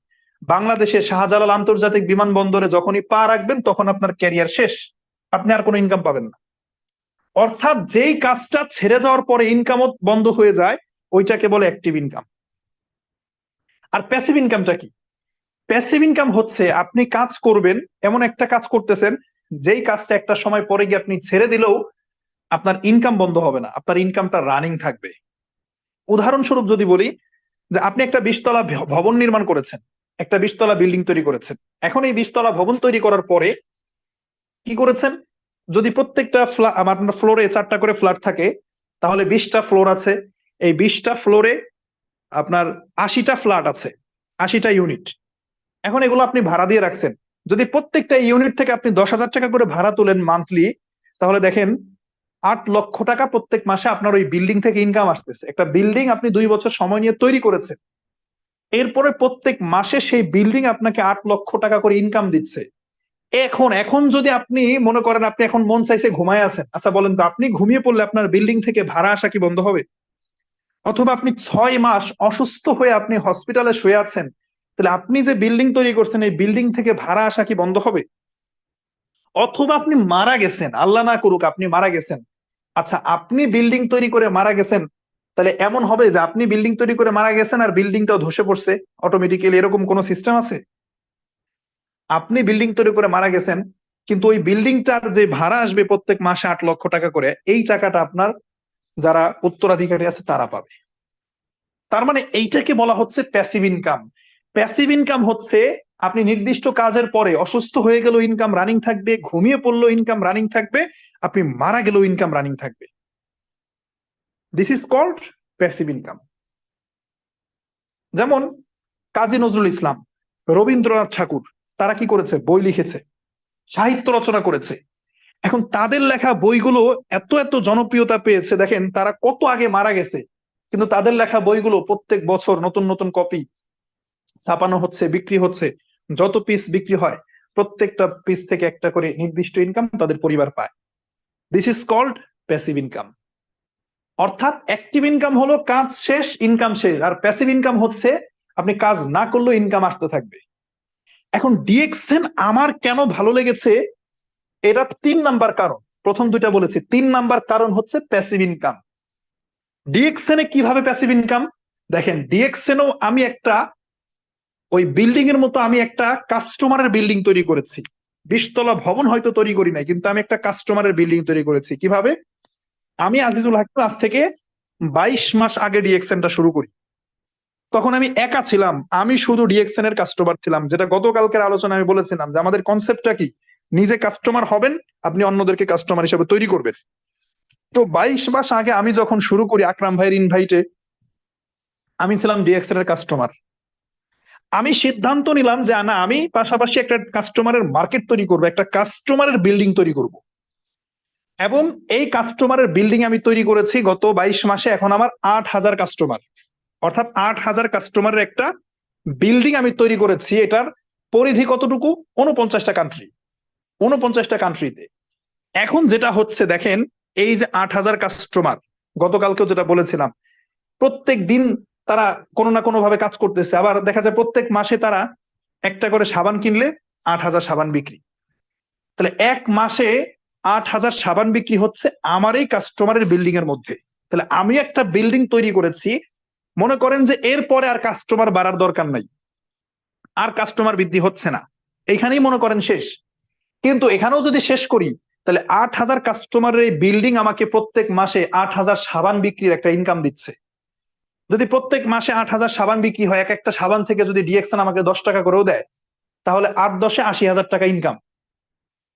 বাংলাদেশে শাহজালাল আন্তর্জাতিক বিমানবন্দরে যখনই পা রাখবেন তখন আপনার ক্যারিয়ার শেষ, আপনি আর কোনো ইনকাম পাবেন না। অর্থাৎ যেই কাজটা ছেড়ে যাওয়ার পরে ইনকামও বন্ধ হয়ে যায়, ওইটাকে বলে অ্যাক্টিভ ইনকাম। আর প্যাসিভ ইনকামটা কি? প্যাসিভ ইনকাম হচ্ছে আপনি কাজ করবেন, এমন একটা কাজ করতেছেন যেই কাজটা একটা সময় পরে গিয়ে আপনি ছেড়ে দিলেও আপনার ইনকাম বন্ধ হবে না, আপনার ইনকামটা রানিং থাকবে। উদাহরণস্বরূপ যদি বলি যে আপনি একটা 20 তলা ভবন নির্মাণ করেছেন, একটা 20 তলা বিল্ডিং তৈরি করেছেন। এখন এই 20 তলা ভবন তৈরি করার পরে কি করেছেন, যদি প্রত্যেকটা আপনার ফ্লোরে 4টা করে ফ্ল্যাট থাকে, তাহলে 20টা ফ্লোর আছে। এই 20টা ফ্লোরে আপনার 80টা ফ্ল্যাট আছে, 80টা ইউনিট। এখন এগুলো আপনি ভাড়া দিয়ে রাখছেন। যদি প্রত্যেকটা ইউনিট থেকে আপনি 10,000 টাকা করে ভাড়া তোলেন মান্থলি, তাহলে দেখেন 8 লক্ষ টাকা প্রত্যেক মাসে আপনার ওই বিল্ডিং থেকে ইনকাম আসতেছে। একটা বিল্ডিং আপনি 2 বছর সময় নিয়ে তৈরি করেছেন, এরপরে প্রত্যেক মাসে সেই বিল্ডিং আপনাকে 8 লক্ষ টাকা করে ইনকাম দিচ্ছে। এখন যদি আপনি মনে করেন আপনি এখন মন চাইছে ঘুমায় আছেন, আচ্ছা বলেন তো আপনি ঘুমিয়ে পড়লে আপনার বিল্ডিং থেকে ভাড়া আসা কি বন্ধ হবে? অথবা আপনি 6 মাস অসুস্থ হয়ে আপনি হসপিটালে শুয়ে আছেন, তাহলে আপনি যে বিল্ডিং তৈরি করছেন এই বিল্ডিং থেকে ভাড়া আসা কি বন্ধ হবে? অথবা আপনি মারা গেছেন, আল্লাহ না করুক আপনি মারা গেছেন, আচ্ছা আপনি বিল্ডিং তৈরি করে মারা গেছেন, তাহলে এমন হবে যে আপনি বিল্ডিং তৈরি করে মারা গেছেন আর বিল্ডিংটাও ধসে পড়ছে অটোমেটিক্যালি, এরকম কোন সিস্টেম আছে? আপনি বিল্ডিং তৈরি করে মারা গেছেন, কিন্তু ওই বিল্ডিংটার যে ভাড়া আসবে প্রত্যেক মাসে 8 লক্ষ টাকা করে, এই টাকাটা আপনার যারা উত্তরাধিকারী আছে তারা পাবে। তার মানে এইটাকে বলা হচ্ছে প্যাসিভ ইনকাম। প্যাসিভ ইনকাম হচ্ছে আপনি নির্দিষ্ট কাজের পরে অসুস্থ হয়ে গেলেও ইনকাম রানিং থাকবে, ঘুমিয়ে পড়লেও ইনকাম রানিং থাকবে, আপনি মারা গেলেও ইনকাম রানিং থাকবে। This is called passive income. যেমন কাজী নজরুল ইসলাম, রবীন্দ্রনাথ ঠাকুর, তারা কি করেছে? বই লিখেছে, সাহিত্য রচনা করেছে। এখন তাদের লেখা বইগুলো এত এত জনপ্রিয়তা পেয়েছে, দেখেন তারা কত আগে মারা গেছে, কিন্তু তাদের লেখা বইগুলো প্রত্যেক বছর নতুন নতুন কপি ছাপানো হচ্ছে, বিক্রি হচ্ছে। যত পিস বিক্রি হয় প্রত্যেকটা পিস থেকে একটা করে নির্দিষ্ট ইনকাম তাদের পরিবার পায়। This is called passive income. অর্থাৎ অ্যাক্টিভ ইনকাম হলো কাজ শেষ ইনকাম শেষ, আর প্যাসিভ ইনকাম হচ্ছে আপনি কাজ না করলেও ইনকাম আসতে থাকবে। এখন ডিএক্সএন আমার কেন ভালো লেগেছে, এটা 3 নাম্বার কারণ। প্রথম দুইটা বলেছি, 3 নাম্বার কারণ হচ্ছে প্যাসিভ ইনকাম। ডিএক্সএন এ কিভাবে প্যাসিভ ইনকাম? দেখেন ডিএক্সএনও আমি একটা ওই বিল্ডিং এর মতো আমি একটা কাস্টমারের বিল্ডিং তৈরি করেছি। 20 তলা ভবন হয়তো তৈরি করি নাই, কিন্তু আমি একটা কাস্টমারের বিল্ডিং তৈরি করেছি। কিভাবে? আমি আজিজুল হাকিম আজ থেকে 22 মাস আগে ডিএক্সএনটা শুরু করি। তখন আমি একা ছিলাম, আমি শুধু ডিএক্সএন এর কাস্টমার ছিলাম। যেটা গতকালকের আলোচনা আমি বলেছিলাম যে আমাদের কনসেপ্টটা কি, নিজে কাস্টমার হবেন, আপনি অন্যদেরকে কাস্টমার হিসেবে তৈরি করবেন। তো 22 মাস আগে আমি যখন শুরু করি আকরাম ভাইয়ের ইনভাইটে, আমি ছিলাম ডিএক্সএন এর কাস্টমার। আমি সিদ্ধান্ত নিলাম যে না, আমি পাশাপাশি একটা কাস্টমারের মার্কেট তৈরি করব, একটা কাস্টমারের বিল্ডিং তৈরি করব। এবং এই কাস্টমারের বিল্ডিং আমি তৈরি করেছি গত 22 মাসে। এখন আমার 8,000 কাস্টমার, অর্থাৎ 8,000 কাস্টমারের একটা বিল্ডিং আমি তৈরি করেছি। এটার পরিধি কতটুকু? 49টা কান্ট্রি, 49টা কান্ট্রিতে। এখন যেটা হচ্ছে দেখেন, এই যে 8,000 কাস্টমার, গতকালকেও যেটা বলেছিলাম, প্রত্যেক দিন তারা কোনো না কোনো ভাবে কাজ করতেছে। আবার দেখা যায় প্রত্যেক মাসে তারা একটা করে সাবান কিনলে 8,000 সাবান বিক্রি। তাহলে এক মাসে 8,000 সাবান বিক্রি হচ্ছে আমার এই কাস্টমারের বিল্ডিং এর মধ্যে। তাহলে আমি একটা বিল্ডিং তৈরি করেছি, মনে করেন যে এরপরে আর কাস্টমার বাড়ার দরকার নাই, আর কাস্টমার বৃদ্ধি হচ্ছে না, এইখানেই মনে করেন শেষ। কিন্তু এখানেও যদি শেষ করি, তাহলে 8,000 কাস্টমারের এই বিল্ডিং আমাকে প্রত্যেক মাসে 8,000 সাবান বিক্রির একটা ইনকাম দিচ্ছে। যদি প্রত্যেক মাসে 8,000 সাবান বিক্রি হয়, এক একটা সাবান থেকে যদি ডিএক্সএন আমাকে 10 টাকা করেও দেয়, তাহলে 8 × 10 = 80,000 টাকা ইনকাম।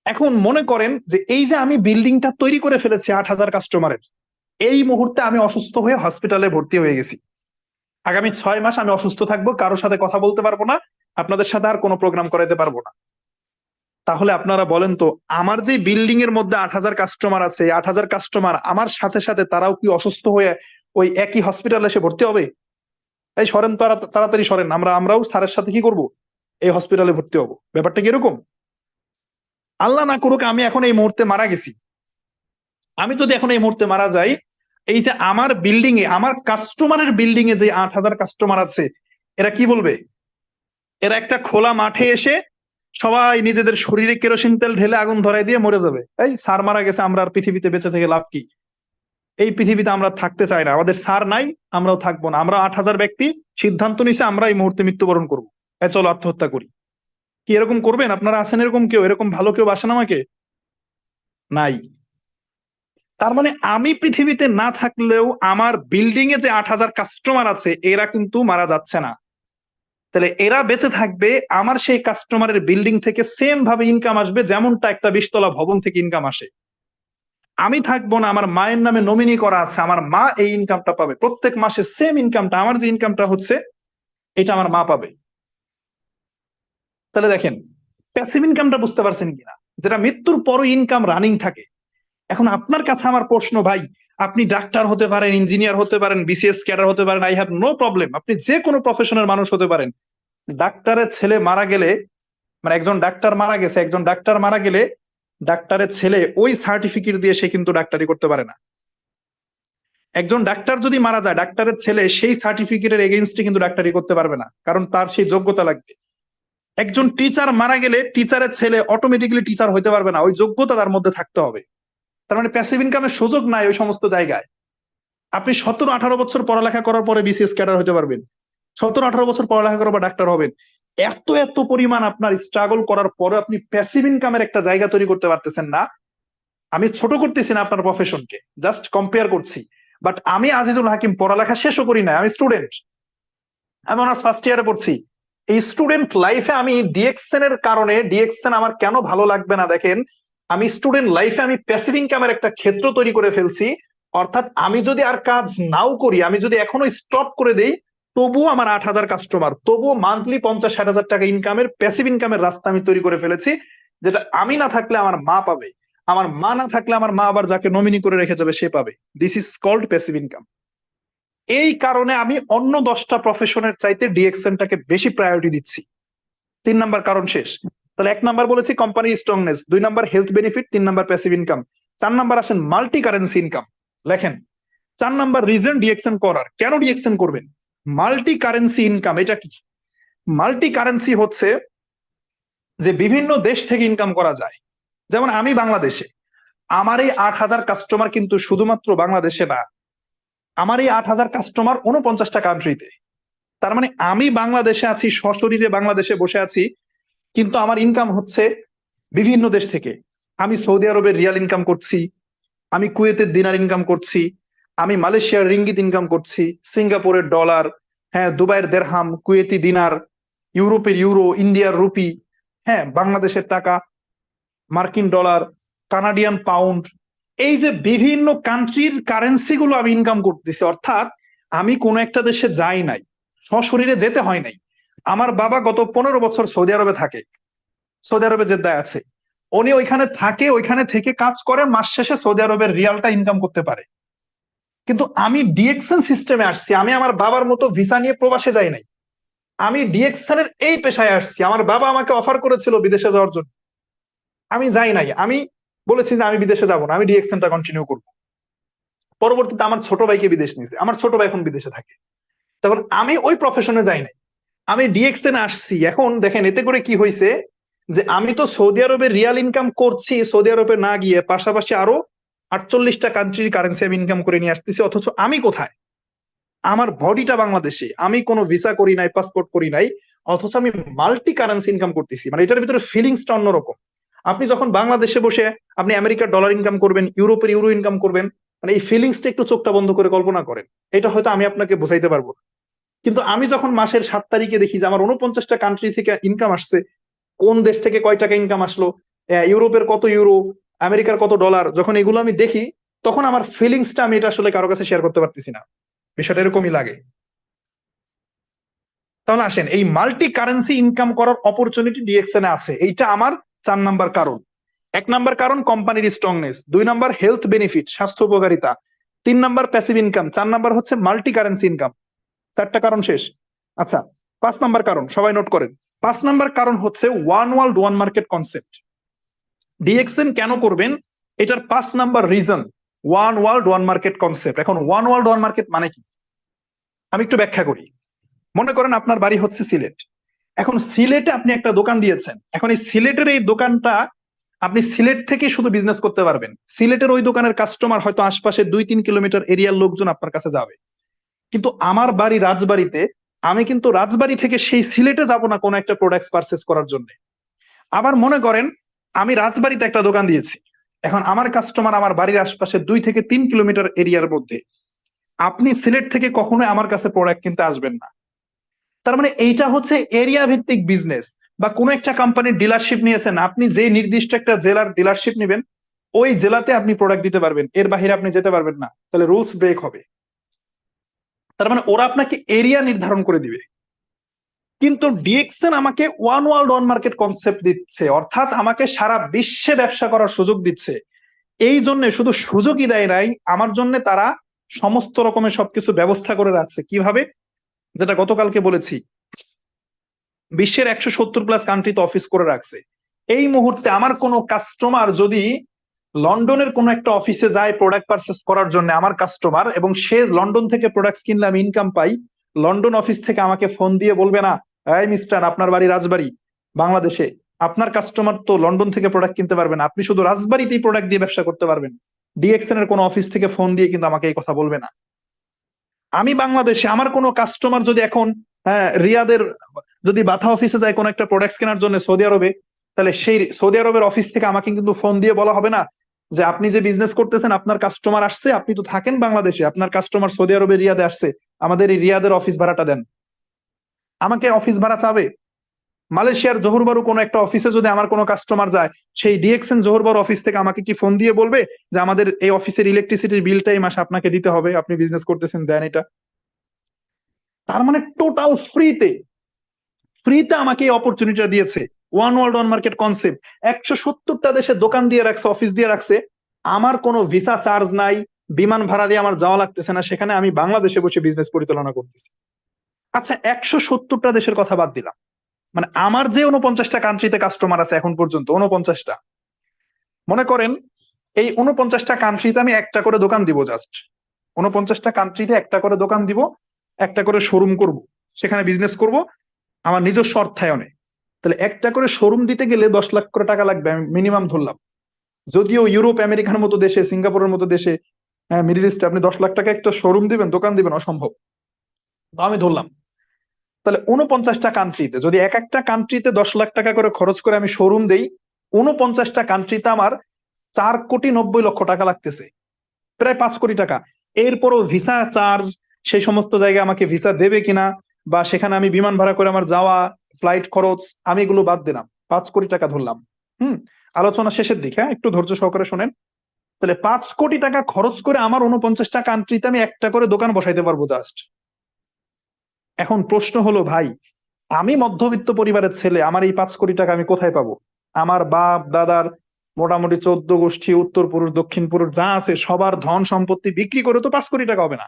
এখন মনে করেন যে এই যে আমি বিল্ডিংটা তৈরি করে ফেলেছি 8,000 কাস্টমারের, এই মুহূর্তে আমি অসুস্থ হয়ে হসপিটালে ভর্তি হয়ে গেছি। আগামী 6 মাস আমি অসুস্থ থাকবো, কারোর সাথে কথা বলতে পারবো না, আপনাদের সাথে আর কোনো প্রোগ্রাম করাইতে পারবো না। তাহলে আপনারা বলেন তো, আমার যে বিল্ডিং এর মধ্যে 8,000 কাস্টমার আছে, 8,000 কাস্টমার আমার সাথে সাথে তারাও কি অসুস্থ হয়ে ওই একই হসপিটালে এসে ভর্তি হবে? এই সরেন, তাড়াতাড়ি সরেন, আমরাও স্যারের সাথে কি করব, এই হসপিটালে ভর্তি হবো। ব্যাপারটা কি এরকম? আল্লাহ না করুক আমি এখন এই মুহূর্তে মারা গেছি, আমি যদি এখন এই মুহূর্তে মারা যাই, এই যে আমার বিল্ডিং এ, আমার কাস্টমারের বিল্ডিং এ যে 8,000 কাস্টমার আছে, এরা কি বলবে? এরা একটা খোলা মাঠে এসে সবাই নিজেদের শরীরে কেরোসিন তেল ঢেলে আগুন ধরাই দিয়ে মরে যাবে। এই স্যার মারা গেছে, আমরা আর পৃথিবীতে বেঁচে থেকে লাভ কি? এই পৃথিবীতে আমরা থাকতে চাই না, আমাদের স্যার নাই, আমরাও থাকবো না। আমরা 8,000 ব্যক্তি সিদ্ধান্ত নিছে আমরা এই মুহূর্তে মৃত্যুবরণ করবো, চলো আত্মহত্যা করি। কি এরকম করবেন? আপনারা আছেন এরকম কেউ? এরকম ভালো কেউ বাসেন আমাকে? নাই। তার মানে আমি পৃথিবীতে না থাকলেও আমার বিল্ডিং এ যে 8,000 কাস্টমার আছে, এরা কিন্তু মারা যাচ্ছে না। তাহলে এরা বেঁচে থাকবে, আমার সেই কাস্টমারের বিল্ডিং থেকে সেম ভাবে ইনকাম আসবে, যেমনটা একটা 20 তলা ভবন থেকে ইনকাম আসে। আমি থাকবো না, আমার মায়ের নামে নমিনি করা আছে, আমার মা এই ইনকামটা পাবে প্রত্যেক মাসে, সেম ইনকামটা, আমার যে ইনকামটা হচ্ছে এটা আমার মা পাবে। তাহলে দেখেন প্যাসিভ ইনকামটা বুঝতে পারছেন কিনা, যেটা মৃত্যুর পরও ইনকাম রানিং থাকে। এখন আপনার কাছে আমার প্রশ্ন ভাই, আপনি ডাক্তার হতে পারেন, ইঞ্জিনিয়ার হতে পারেন, বিসিএস ক্যাডার হতে পারেন, আই হ্যাভ নো প্রবলেম, আপনি যে কোনো প্রফেশনের মানুষ হতে পারেন। ডাক্তারের ছেলে মারা গেলে, মানে একজন ডাক্তার মারা গেছে, একজন ডাক্তার মারা গেলে ডাক্তারের ছেলে ওই সার্টিফিকেট দিয়ে সে কিন্তু ডাক্তারি করতে পারে না। একজন ডাক্তার যদি মারা যায়, ডাক্তারের ছেলে সেই সার্টিফিকেটের এগেইনস্টে কিন্তু ডাক্তারি করতে পারবে না, কারণ তার সেই যোগ্যতা লাগবে। একজন টিচার মারা গেলে টিচারের ছেলে অটোমেটিক্যালি টিচার হতে পারবে না, ওই যোগ্যতা তার মধ্যে থাকতে হবে। তার মানে প্যাসিভ ইনকামের সুযোগ নাই ওই সমস্ত জায়গায়। আপনি 17-18 বছর পড়ালেখা করার পরে বিসিএস ক্যাডার হতে পারবেন, 17-18 বছর পড়ালেখা করার পর ডাক্তার হবেন। এত এত পরিমাণ আপনার স্ট্রাগল করার পরে আপনি প্যাসিভ ইনকামের একটা জায়গা তৈরি করতে পারতেছেন না। আমি ছোট করতেছি না আপনার প্রফেশনকে, জাস্ট কম্পেয়ার করছি। বাট আমি আজিজুল হাকিম পড়ালেখা শেষও করি না, আমি স্টুডেন্ট, আমি অনার্স ফার্স্ট ইয়ারে পড়ছি। এই স্টুডেন্ট লাইফে আমি ডিএক্সএন এর কারণে, ডিএক্সএন আমার কেন ভালো লাগবে না দেখেন, আমি স্টুডেন্ট লাইফে আমি প্যাসিভ ইনকামের একটা ক্ষেত্র তৈরি করে ফেলছি। অর্থাৎ আমি যদি আর কাজ নাও করি, আমি যদি এখনো স্টপ করে দেই, তবুও আমার 8,000 কাস্টমার, তবুও মান্থলি 50-60 হাজার টাকা ইনকামের প্যাসিভ ইনকামের রাস্তা আমি তৈরি করে ফেলেছি, যেটা আমি না থাকলে আমার মা পাবে, আমার মা না থাকলে আমার মা আবার যাকে নমিনি করে রেখে যাবে সে পাবে। This is called passive income. এই কারণে আমি অন্য 10টা প্রফেশনের চাইতে ডিএক্সএনটাকে বেশি প্রায়োরিটি দিচ্ছি। 3 নাম্বার কারণ শেষ। তাহলে 1 নাম্বার বলেছি কোম্পানির strongness, 2 number health benefit, 3 number passive income, 4 number আসেন মাল্টি কারেন্সি ইনকাম। লেখেন 4 নাম্বার রিজন ডিএক্সএন করার, কেন ডিএক্সএন করবেন? মাল্টি কারেন্সি ইনকাম এটা কি? মাল্টি কারেন্সি হচ্ছে যে বিভিন্ন দেশ থেকে ইনকাম করা যায়। যেমন আমি বাংলাদেশে, আমার এই 8,000 কাস্টমার কিন্তু শুধুমাত্র বাংলাদেশে না, আমার এই 8,000 কাস্টমার 49টা কান্ট্রিতে। তার মানে আমি বাংলাদেশে আছি, সশরীরে বাংলাদেশে বসে আছি, কিন্তু আমার ইনকাম হচ্ছে বিভিন্ন দেশ থেকে। আমি সৌদি আরবের রিয়াল ইনকাম করছি, আমি কুয়েতের দিনার ইনকাম করছি, আমি মালয়েশিয়ার রিঙ্গিত ইনকাম করছি, সিঙ্গাপুরের ডলার, হ্যাঁ দুবাইয়ের দেরহাম, কুয়েতি দিনার, ইউরোপের ইউরো, ইন্ডিয়ার রুপি, হ্যাঁ বাংলাদেশের টাকা, মার্কিন ডলার, কানাডিয়ান পাউন্ড, এই যে বিভিন্ন কান্ট্রির কারেন্সি গুলো আমি ইনকাম করতেছি। অর্থাৎ আমি কোনো একটা দেশে যাই নাই, সশরীরে যেতে হয় নাই। আমার বাবা গত 15 বছর সৌদি আরবে থাকে, সৌদি আরবে জেদ্দায় আছে, উনি ওইখানে থাকে, ওইখানে থেকে কাজ করে, মাস শেষে সৌদি আরবের রিয়ালটা ইনকাম করতে পারে। কিন্তু আমি ডিএক্সএন সিস্টেমে আসছি, আমি আমার বাবার মতো ভিসা নিয়ে প্রবাসে যাই নাই, আমি ডিএক্সএন এর এই পেশায় আসছি। আমার বাবা আমাকে অফার করেছিল বিদেশে যাওয়ার জন্য, আমি যাই নাই, আমি বলেছি যে আমি বিদেশে যাব না, আমি ডিএক্সএনটা কন্টিনিউ করব। পরবর্তীতে আমার ছোট ভাইকে বিদেশ নিয়েছে, আমার ছোট ভাই এখন বিদেশে থাকে, তখন আমি ওই প্রফেশনে যাই নাই, আমি ডিএক্সএন আসছি। এখন দেখেন এতে করে কি হয়েছে, যে আমি তো সৌদি আরবে রিয়াল ইনকাম করছি, সৌদি আরবে না গিয়ে পাশাপাশি আরো 48টা কান্ট্রির কারেন্সি আমি ইনকাম করে নিয়ে আসতেছি। অথচ আমি কোথায়? আমার বডিটা বাংলাদেশে, আমি কোনো ভিসা করি নাই, পাসপোর্ট করি নাই, অথচ আমি মাল্টি কারেন্সি ইনকাম করতেছি। মানে এটার ভিতরে ফিলিংসটা অন্যরকম। আপনি যখন বাংলাদেশে বসে আপনি আমেরিকার ডলার ইনকাম করবেন, ইউরোপের ইউরো ইনকাম করবেন, মানে এই ফিলিংসটা একটু চোখটা বন্ধ করে কল্পনা করেন, এটা হয়তো আমি আপনাকে বোঝাইতে পারবো না। কিন্তু আমি যখন মাসের 7 তারিখে দেখি যে আমার 49টা কান্ট্রি থেকে ইনকাম আসছে, কোন দেশ থেকে কয় টাকা ইনকাম আসলো, ইউরোপের কত ইউরো, আমেরিকার কত ডলার, যখন এগুলো আমি দেখি, তখন আমার ফিলিংসটা আমি এটা আসলে কারো কাছে শেয়ার করতে পারতেছি না, বিষয়টা এরকমই লাগে। তাহলে আসেন, এই মাল্টি কারেন্সি ইনকাম করার অপরচুনিটি ডিএক্সএন এ আছে, এইটা আমার 4 নাম্বার কারণ। 1 নাম্বার কারণ কোম্পানির স্ট্রংনেস, 2 নাম্বার হেলথ বেনিফিট, স্বাস্থ্য উপকারিতা, 3 নাম্বার প্যাসিভ ইনকাম, 4 নাম্বার হচ্ছে মাল্টি কারেন্সি ইনকাম। 4টা কারণ শেষ। আচ্ছা, 5 নাম্বার কারণ সবাই নোট করেন। 5 নাম্বার কারণ হচ্ছে one world one market concept. DXN কেন করবেন, এটার 5 number reason one world one market concept. এখন ওয়ান ওয়ার্ল্ড ওয়ান মার্কেট মানে কি, আমি একটু ব্যাখ্যা করি। মনে করেন আপনার বাড়ি হচ্ছে সিলেট, এখন সিলেটে আপনি একটা দোকান দিয়েছেন, এখন এই সিলেটের এই দোকানটা আপনি সিলেট থেকে শুধু বিজনেস করতে পারবেন, সিলেটের ওই দোকানের কাস্টমার হয়তো আশপাশে 2-3 কিলোমিটার এরিয়ার লোকজন আপনার কাছে যাবে। কিন্তু আমার বাড়ি রাজবাড়িতে, আমি কিন্তু রাজবাড়ি থেকে সেই সিলেটে যাব না কোনো একটা প্রোডাক্টস পারচেস করার জন্য। আবার মনে করেন আমি রাজবাড়িতে একটা দোকান দিয়েছি, এখন আমার কাস্টমার আমার বাড়ির আশপাশে 2 থেকে 3 কিলোমিটার এরিয়ার মধ্যে, আপনি সিলেট থেকে কখনোই আমার কাছে প্রোডাক্ট কিনতে আসবেন না। তার মানে এইটা হচ্ছে এরিয়া ভিত্তিক বিজনেস। বা কোনো একটা কোম্পানির ডিলারশিপ নিয়েছেন, আপনি যে নির্দিষ্ট একটা জেলার ডিলারশিপ নেবেন, ওই জেলাতে আপনি প্রোডাক্ট দিতে পারবেন, এর বাইরে আপনি যেতে পারবেন না, তাহলে রুলস ব্রেক হবে। তার মানে ওরা আপনাকে এরিয়া নির্ধারণ করে দিবে। কিন্তু ডিএক্সএন আমাকে one world one market concept দিচ্ছে, অর্থাৎ আমাকে সারা বিশ্বে ব্যবসা করার সুযোগ দিচ্ছে। এই জন্য শুধু সুযোগই দেয় নাই, আমার জন্য তারা সমস্ত রকমের সবকিছু ব্যবস্থা করে রাখছে। কিভাবে? যেটা গতকালকে বলেছি, বিশ্বের 170+ কান্ট্রিতে অফিস করে রাখছে। এই মুহূর্তে আমার কোনো কাস্টমার যদি লন্ডনের কোনো একটা অফিসে যায় প্রোডাক্ট পারচেস করার জন্য, আমার কাস্টমার, এবং সে লন্ডন থেকে প্রোডাক্ট কিনলে আমি ইনকাম পাই, লন্ডন অফিস থেকে আমাকে ফোন দিয়ে বলবে না, এই মিস্টার, আপনার বাড়ি রাজবাড়ী বাংলাদেশে, আপনার কাস্টমার তো লন্ডন থেকে প্রোডাক্ট কিনতে পারবে না, আপনি শুধু রাজবাড়ীতেই প্রোডাক্ট দিয়ে ব্যবসা করতে পারবেন। ডিএক্সএন এর কোনো অফিস থেকে ফোন দিয়ে কিন্তু আমাকে এই কথা বলবে না। আমি বাংলাদেশে আমার কোনো কাস্টমার যদি এখন রিয়াদের যদি বাথা অফিসে যায় কোনো একটা প্রোডাক্ট কেনার জন্য সৌদি আরবে, তাহলে সেই সৌদি আরবের অফিস থেকে আমাকে কিন্তু ফোন দিয়ে বলা হবে না যে আপনি যে বিজনেস করতেছেন আপনার কাস্টমার আসছে, আপনি তো থাকেন বাংলাদেশে, আপনার কাস্টমার সৌদি আরবে রিয়াদে আসছে, আমাদের এই রিয়াদের অফিস ভাড়াটা দেন। আমাকে অফিস ভাড়া চাবে। মালয়েশিয়ার জোহর বারু কোনো একটা অফিসে যদি আমার কোনো কাস্টমার যায়, সেই ডিএক্সএন জোহর বারু অফিস থেকে আমাকে কি ফোন দিয়ে বলবে যে আমাদের এই অফিসের ইলেকট্রিসিটির বিলটা এই মাসে আপনাকে দিতে হবে, আপনি বিজনেস করতেছেন, দেন এটা। তার মানে টোটাল ফ্রিতে আমাকে এই অপরচুনিটিটা দিয়েছে। One world one market concept 170টা দেশে দোকান দিয়ে রাখছে, অফিস দিয়ে রাখছে, আমার কোনো ভিসা চার্জ নাই, বিমান ভাড়া দিয়ে আমার যাওয়া লাগতেছে না, সেখানে আমি বাংলাদেশে বসে বিজনেস পরিচালনা করতেছি। আচ্ছা, 170টা দেশের কথা বাদ দিলাম, মানে আমার যে 49টা কান্ট্রিতে কাস্টমার আছে এখন পর্যন্ত, 49টা, মনে করেন এই 49টা কান্ট্রিতে আমি একটা করে দোকান দিব, জাস্ট 49টা কান্ট্রিতে একটা করে দোকান দিব, একটা করে শোরুম করব, সেখানে বিজনেস করব আমার নিজস্ব অর্থায়নে। তাহলে একটা করে শোরুম দিতে গেলে 10 লাখ করে টাকা লাগবে, আমি মিনিমাম ধরলাম। যদিও ইউরোপ আমেরিকার মতো দেশে, সিঙ্গাপুরের মতো দেশে, মিডল ইস্টে আপনি 10 লাখ টাকা একটা শোরুম দিবেন, দোকান দিবেন, অসম্ভব। তো আমি ধরলাম তাহলে 49টা কান্ট্রিতে যদি এক একটা কান্ট্রিতে 10 লাখ টাকা করে খরচ করে আমি শোরুম দেই, 49টা কান্ট্রিতে আমার 4,90,00,000 টাকা লাগতেছে, প্রায় 5 কোটি টাকা। এরপরও ভিসা চার্জ, সেই সমস্ত জায়গায় আমাকে ভিসা দেবে কিনা, বা সেখানে আমি বিমান ভাড়া করে আমার যাওয়া, ফ্লাইট খরচ, আমি এগুলো বাদ দিলাম, 5 কোটি টাকা ধরলাম। আলোচনা শেষের দিকে, হ্যাঁ, একটু ধৈর্য সহকারে শোনেন। তাহলে 5 কোটি টাকা খরচ করে আমার 49টা কান্ট্রিতে আমি একটা করে দোকান বসাইতে পারবো জাস্ট। এখন প্রশ্ন হলো, ভাই আমি মধ্যবিত্ত পরিবারের ছেলে, আমার এই 5 কোটি টাকা আমি কোথায় পাবো? আমার বাপ দাদার মোটামুটি 14 গোষ্ঠী, উত্তর পুরুষ দক্ষিণ পুরুষ যা আছে সবার ধন সম্পত্তি বিক্রি করে তো 5 কোটি টাকা হবে না।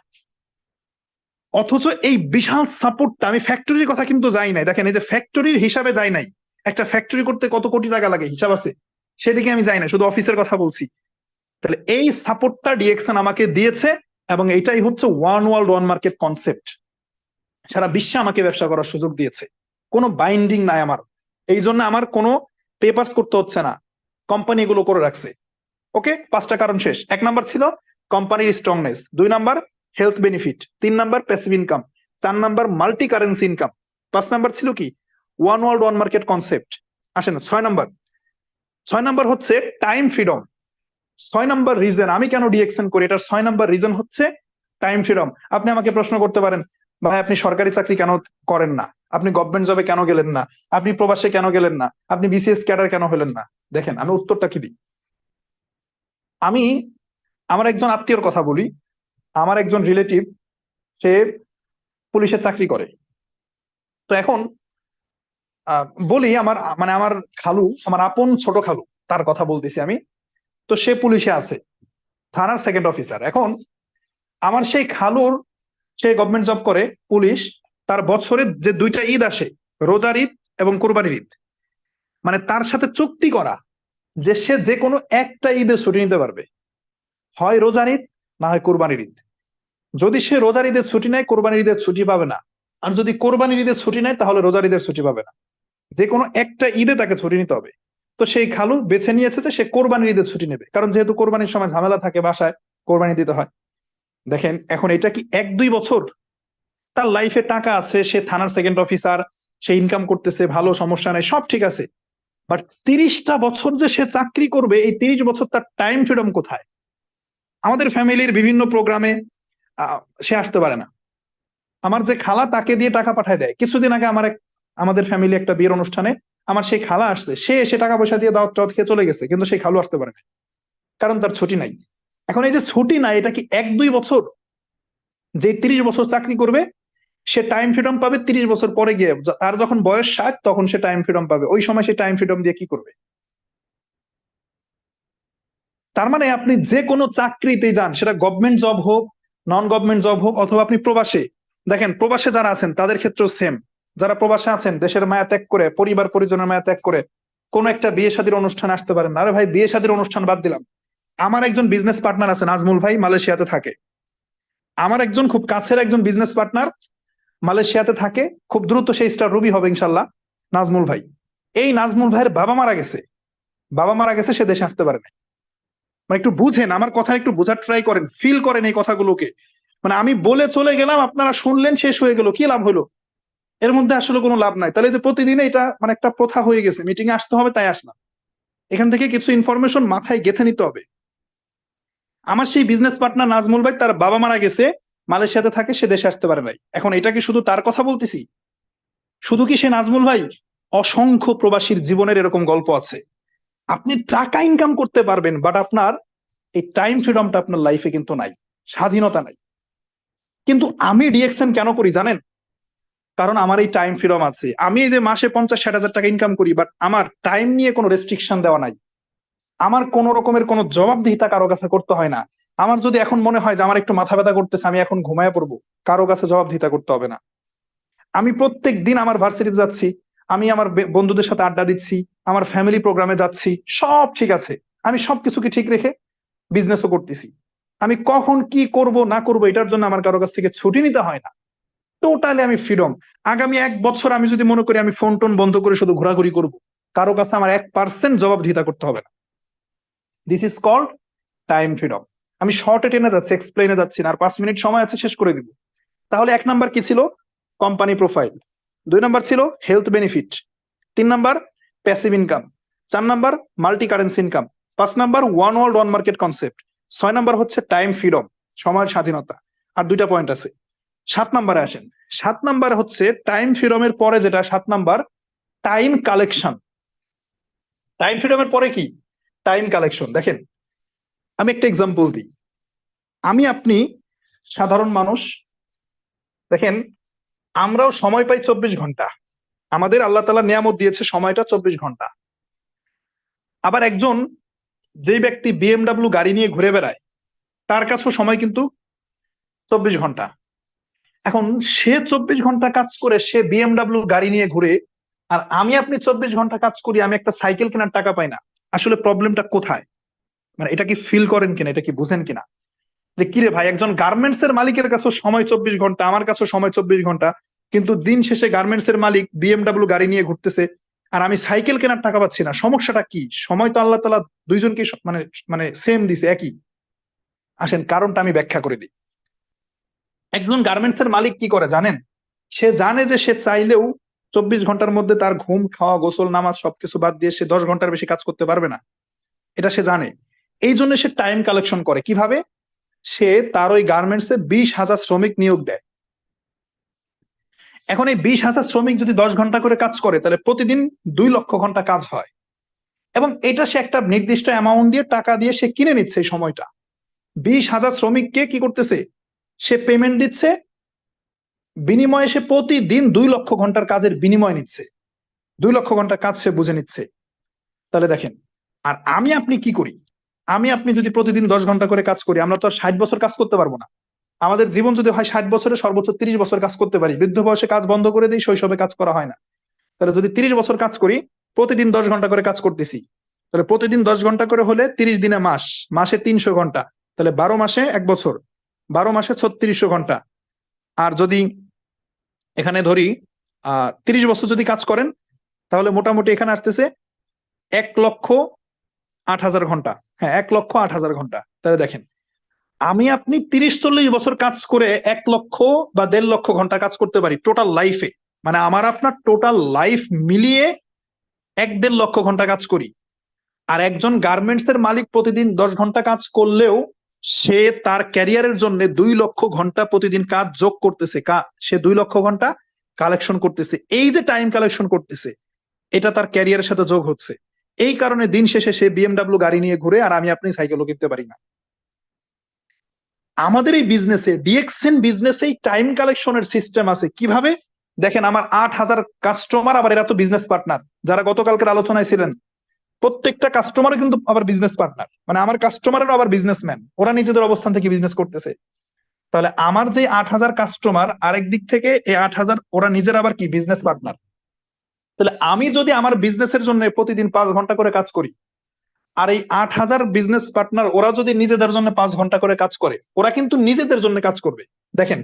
অথচ এই বিশাল সাপোর্টটা, আমি ফ্যাক্টরির কথা কিন্তু যাই নাই, দেখেন এই যে ফ্যাক্টরির হিসাবে যাই নাই, একটা ফ্যাক্টরি করতে কত কোটি টাকা লাগে হিসাব আছে, সেদিকে আমি যাই না, শুধু অফিসের কথা বলছি। তাহলে এই সাপোর্টটা ডিএক্সএন আমাকে দিয়েছে, এবং এটাই হচ্ছে one world one market concept. সারা বিশ্বে আমাকে ব্যবসা করার সুযোগ দিয়েছে, কোনো বাইন্ডিং নাই আমার, এই জন্য আমার কোনো পেপারস করতে হচ্ছে না, কোম্পানি এগুলো করে রাখছে। ওকে, 5টা কারণ শেষ। 1 নাম্বার ছিল কোম্পানির strongness, 2 number health benefit, 3 number passive income, 4 number multi currency income, 5 number ছিল কি one world one market concept. আসেন 6 নাম্বার হচ্ছে টাইম ফ্রিডম। 6 নাম্বার রিজন আমি কেন ডিএক্সএন করি, এটার 6 নাম্বার রিজন হচ্ছে টাইম ফ্রিডম। আপনি আমাকে প্রশ্ন করতে পারেন, ভাই আপনি সরকারি চাকরি কেন করেন না, আপনি গভর্নমেন্ট জবে কেন গেলেন না, আপনি প্রবাসে কেন গেলেন না, আপনি বিসিএস ক্যাডার কেন হলেন না? দেখেন আমি উত্তরটা কি দিই। আমি আমার একজন আত্মীয়র কথা বলি, আমার একজন রিলেটিভ, সে পুলিশের চাকরি করে। তো এখন বলি আমার মানে আমার খালু, আমার আপন ছোট খালু, তার কথা বলতেছি আমি। তো সে পুলিশে আছে, থানার সেকেন্ড অফিসার। এখন আমার সেই খালুর, সে গভর্নমেন্ট জব করে, পুলিশ, তার বছরে যে 2টা ঈদ আসে, রোজার ঈদ এবং কোরবানির ঈদ, মানে তার সাথে চুক্তি করা যে সে যে কোনো একটা ঈদে ছুটি নিতে পারবে, হয় রোজার ঈদ না হয় কোরবানির ঈদ। যদি সে রোজার ঈদের ছুটি নেয়, কোরবানির ঈদের ছুটি পাবে না, আর যদি কোরবানির ঈদের ছুটি নেয় তাহলে রোজার ঈদের ছুটি পাবে না, যে কোনো একটা ঈদে তাকে ছুটি নিতে হবে। তো সেই খালু বেছে নিয়েছে যে সে কোরবানির ঈদের ছুটি নেবে, কারণ যেহেতু কোরবানির সময় ঝামেলা থাকে, বাসায় কোরবানি দিতে হয়। দেখেন এখন এটা কি 1-2 বছর, তার লাইফে টাকা আছে, সে থানার সেকেন্ড অফিসার, সে ইনকাম করতেছে ভালো, সমস্যা নাই, সব ঠিক আছে, বাট 30টা বছর যে সে চাকরি করবে, এই 30 বছর তার টাইম ফ্রিডম কোথায়? আমাদের ফ্যামিলির বিভিন্ন প্রোগ্রামে সে আসতে পারে না। আমার যে খালা, তাকে দিয়ে টাকা পাঠায় দেয়। কিছুদিন আগে আমাদের ফ্যামিলি একটা বিয়ের অনুষ্ঠানে আমার সেই খালা আসছে, সে এসে টাকা পয়সা দিয়ে দাওয়াত টাওয়াত খেয়ে চলে গেছে, কিন্তু সেই খালু আসতে পারে না, কারণ তার ছুটি নাই। এখন এই যে ছুটি নাই, এটা কি 1-2 বছর? যে 30 বছর চাকরি করবে সে টাইম ফ্রিডম পাবে 30 বছর পরে গিয়ে, তার যখন বয়স 60 তখন সে টাইম ফ্রিডম পাবে, ওই সময় সে টাইম ফ্রিডম দিয়ে কি করবে? তার মানে আপনি যে কোনো চাকরিতে যান, সেটা গভর্নমেন্ট জব হোক, নন গভর্নমেন্ট জব হোক, অথবা আপনি প্রবাসে, দেখেন প্রবাসে যারা আছেন তাদের ক্ষেত্রেও সেম। যারা প্রবাসে আছেন, দেশের মায়া ত্যাগ করে, পরিবার পরিজনের মায়া ত্যাগ করে কোন একটা বিয়ে শাদীর অনুষ্ঠানে আসতে পারেন না। আরে ভাই, বিয়ে শাদীর অনুষ্ঠান বাদ দিলাম, আমার একজন বিজনেস পার্টনার আছে, নাজমুল ভাই, মালয়েশিয়াতে থাকে। আমার একজন খুব কাছের একজন বিজনেস পার্টনার মালয়েশিয়াতে থাকে, খুব দ্রুত সেই স্টার রুবি হবে ইনশাল্লাহ, নাজমুল ভাই। এই নাজমুল ভাইয়ের বাবা মারা গেছে, বাবা মারা গেছে, সে দেশে আসতে পারে না। মানে একটু বুঝেন আমার কথা, একটু বোঝার ট্রাই করেন, ফিল করেন এই কথাগুলোকে। মানে আমি বলে চলে গেলাম, আপনারা শুনলেন, শেষ হয়ে গেল, কি লাভ হলো? এর মধ্যে আসলে কোনো লাভ নাই। তাহলে যে প্রতিদিন এটা মানে একটা প্রথা হয়ে গেছে, মিটিং এ আসতে হবে তাই আসলাম, এখান থেকে কিছু ইনফরমেশন মাথায় গেঁথে নিতে হবে। আমার সেই বিজনেস পার্টনার নাজমুল ভাই, তার বাবা মারা গেছে, মালয়েশিয়াতে থাকে, সে দেশে আসতে পারে নাই। এখন এটা কি শুধু তার কথা বলতেছি? শুধু কি সে নাজমুল ভাই? অসংখ্য প্রবাসীর জীবনের এরকম গল্প আছে। আপনি টাকা ইনকাম করতে পারবেন, বাট আপনার এই টাইম ফ্রিডমটা আপনার লাইফে কিন্তু নাই, স্বাধীনতা নাই। কিন্তু আমি ডিএক্সএন কেন করি জানেন? কারণ আমার এই টাইম ফ্রিডম আছে। আমি এই যে মাসে 50-60 হাজার টাকা ইনকাম করি, বাট আমার টাইম নিয়ে কোনো রেস্ট্রিকশন দেওয়া নাই। আমার কোন রকমের কোনো জবাবদিহিতা কারো কাছে করতে হয় না। আমার যদি এখন মনে হয় যে আমার একটু মাথা ব্যথা করতেছে, আমি এখন ঘুমায় পড়বো, কারো কাছে জবাবদিহিতা করতে হবে না। আমি প্রত্যেক দিন আমার ভার্সিটিতে যাচ্ছি, আমি আমার বন্ধুদের সাথে আড্ডা দিচ্ছি, আমার ফ্যামিলি প্রোগ্রামে যাচ্ছি, সব ঠিক আছে। আমি সবকিছুকে ঠিক রেখে বিজনেসও করতেছি। আমি কখন কি করব না করব এটার জন্য আমার কারো কাছ থেকে ছুটি নিতে হয় না। টোটালি আমি ফ্রিডম। আগামী 1 বছর আমি যদি মনে করি আমি ফোন টোন বন্ধ করে শুধু ঘোরাঘুরি করব, কারো কাছে আমার 1% জবাবদিহিতা করতে হবে না। This is called time freedom. আমি শর্টে টেনে যাচ্ছি, এক্সপ্লেনে যাচ্ছি না, আর 5 মিনিট সময় আছে, শেষ করে দিব। তাহলে 1 নাম্বার কি ছিল? Company profile. 2 নাম্বার ছিল health benefit. 3 number passive income. 4 number multi currency income. 5 number one world one market concept. 6 number হচ্ছে টাইম ফ্রিডম, সময়ের স্বাধীনতা। আর 2টা পয়েন্ট আছে। 7 নাম্বারে আসেন। 7 নাম্বার হচ্ছে টাইম ফ্রিডমের পরে যেটা, 7 নাম্বার টাইম কালেকশন। টাইম ফ্রিডমের পরে কি? Time collection. দেখেন, আমি একটা এক্সাম্পল দিই। আমি আপনি সাধারণ মানুষ, দেখেন আমরাও সময় পাই 24 ঘন্টা। আমাদের আল্লাহ তাআলা নিয়ামত দিয়েছে সময়টা 24 ঘন্টা। আবার একজন, যেই ব্যক্তি বিএমডাব্লিউ গাড়ি নিয়ে ঘুরে বেড়ায়, তার কাছেও সময় কিন্তু 24 ঘন্টা। এখন সে 24 ঘন্টা কাজ করে, সে বিএমডাব্লিউ গাড়ি নিয়ে ঘুরে, আর আমি আপনি 24 ঘন্টা কাজ করি, আমি একটা সাইকেল কেনার টাকা পাই না। আসলে প্রবলেমটা কোথায়? মানে এটা কি ফিল করেন কিনা, এটা কি বুঝেন কিনা? যে কিরে ভাই, একজন গার্মেন্টস এর মালিকের কাছে সময় 24 ঘন্টা, আমার কাছে সময় 24 ঘন্টা, কিন্তু দিন শেষে গার্মেন্টস এর মালিক বিএমডাব্লিউ গাড়ি নিয়ে ঘুরতেছে, আর আমি সাইকেল কেনার টাকা পাচ্ছি না। সমস্যাটা কি? সময় তো আল্লাহ তাআলা দুইজনকে মানে মানে সেম দিছে, একই। আসেন কারণটা আমি ব্যাখ্যা করে দিই। একজন গার্মেন্টস এর মালিক কি করে জানেন? সে জানে যে সে চাইলেও 24 ঘন্টার মধ্যে তার ঘুম, খাওয়া, গোসল, নামাজ সবকিছু বাদ দিয়ে সে 10 ঘন্টার বেশি কাজ করতে পারবে না। এটা সে জানে। এই জন্য সে টাইম কালেকশন করে। কিভাবে? সে তার ওই গার্মেন্টসে 20,000 শ্রমিক নিয়োগ দেয়। এখন এই 20,000 শ্রমিক যদি 10 ঘন্টা করে কাজ করে, তাহলে প্রতিদিন 2 লক্ষ ঘন্টা কাজ হয়। এবং এটা সে একটা নির্দিষ্ট অ্যামাউন্ট দিয়ে, টাকা দিয়ে সে কিনে নিচ্ছে এই সময়টা। 20,000 শ্রমিককে কি করতেছে? সে পেমেন্ট দিচ্ছে, বিনিময়ে সে প্রতিদিন 2 লক্ষ ঘন্টার কাজের বিনিময় নিচ্ছে। 2 লক্ষ ঘন্টা কাজ সে বুঝে নিচ্ছে। তাহলে দেখেন, আর আমি আপনি কি করি? আমি আপনি যদি প্রতিদিন 10 ঘন্টা করে কাজ করি, আমরা তো আর 60 বছর কাজ করতে পারবো না। আমাদের জীবন যদি হয় 60 বছরে, সর্বোচ্চ 30 বছর কাজ করতে পারি। বৃদ্ধ বয়সে কাজ বন্ধ করে দিই, শৈশবে কাজ করা হয় না। তাহলে যদি 30 বছর কাজ করি, প্রতিদিন 10 ঘন্টা করে কাজ করতেছি, তাহলে প্রতিদিন 10 ঘন্টা করে হলে 30 দিনে মাস, মাসে 300 ঘন্টা, তাহলে 12 মাসে 1 বছর, 12 মাসে 3600 ঘন্টা। আর যদি এখানে ধরি 30 বছর যদি কাজ করেন, তাহলে মোটামুটি এখানে আসতেছে 1,08,000 ঘন্টা। হ্যাঁ, 1,08,000 ঘন্টা। তাহলে দেখেন, আমি আপনি 30-40 বছর কাজ করে 1 লক্ষ বা 1.5 লক্ষ ঘন্টা কাজ করতে পারি টোটাল লাইফে। মানে আমার আপনার টোটাল লাইফ মিলিয়ে 1-1.5 লক্ষ ঘন্টা কাজ করি। আর একজন গার্মেন্টস এর মালিক প্রতিদিন 10 ঘন্টা কাজ করলেও সে তার ক্যারিয়ারের জন্য 2 লক্ষ ঘন্টা প্রতিদিন কাজ যোগ করতেছে। সে 2 লক্ষ ঘন্টা কালেকশন করতেছে। এই যে টাইম কালেকশন করতেছে, এটা তার ক্যারিয়ারের সাথে যোগ হচ্ছে। এই কারণে দিন শেষে সে বিএমডাব্লিউ গাড়ি নিয়ে ঘুরে, আর আমি আপনি সাইকেলও কিনতে পারি না। আমাদের এই বিজনেসে, ডিএক্সএন বিজনেসে টাইম কালেকশনের সিস্টেম আছে। কিভাবে? দেখেন, আমার 8,000 কাস্টমার, আবার এরা তো বিজনেস পার্টনার, যারা গতকালকের আলোচনায় ছিলেন, প্রত্যেকটা কাস্টমারও কিন্তু আবার বিজনেস পার্টনার, মানে আমার কাস্টমারেরও আবার বিজনেসম্যান, ওরা নিজেদের অবস্থান থেকে বিজনেস করতেছে। তাহলে আমার যে 8,000 কাস্টমার, আরেক দিক থেকে এই 8,000 ওরা নিজের আবার কি বিজনেস পার্টনার। তাহলে আমি যদি আমার বিজনেসের জন্য প্রতিদিন 5 ঘন্টা করে কাজ করি, আর এই 8,000 বিজনেস পার্টনার ওরা যদি নিজেদের জন্য 5 ঘন্টা করে কাজ করে, ওরা কিন্তু নিজেদের জন্য কাজ করবে। দেখেন,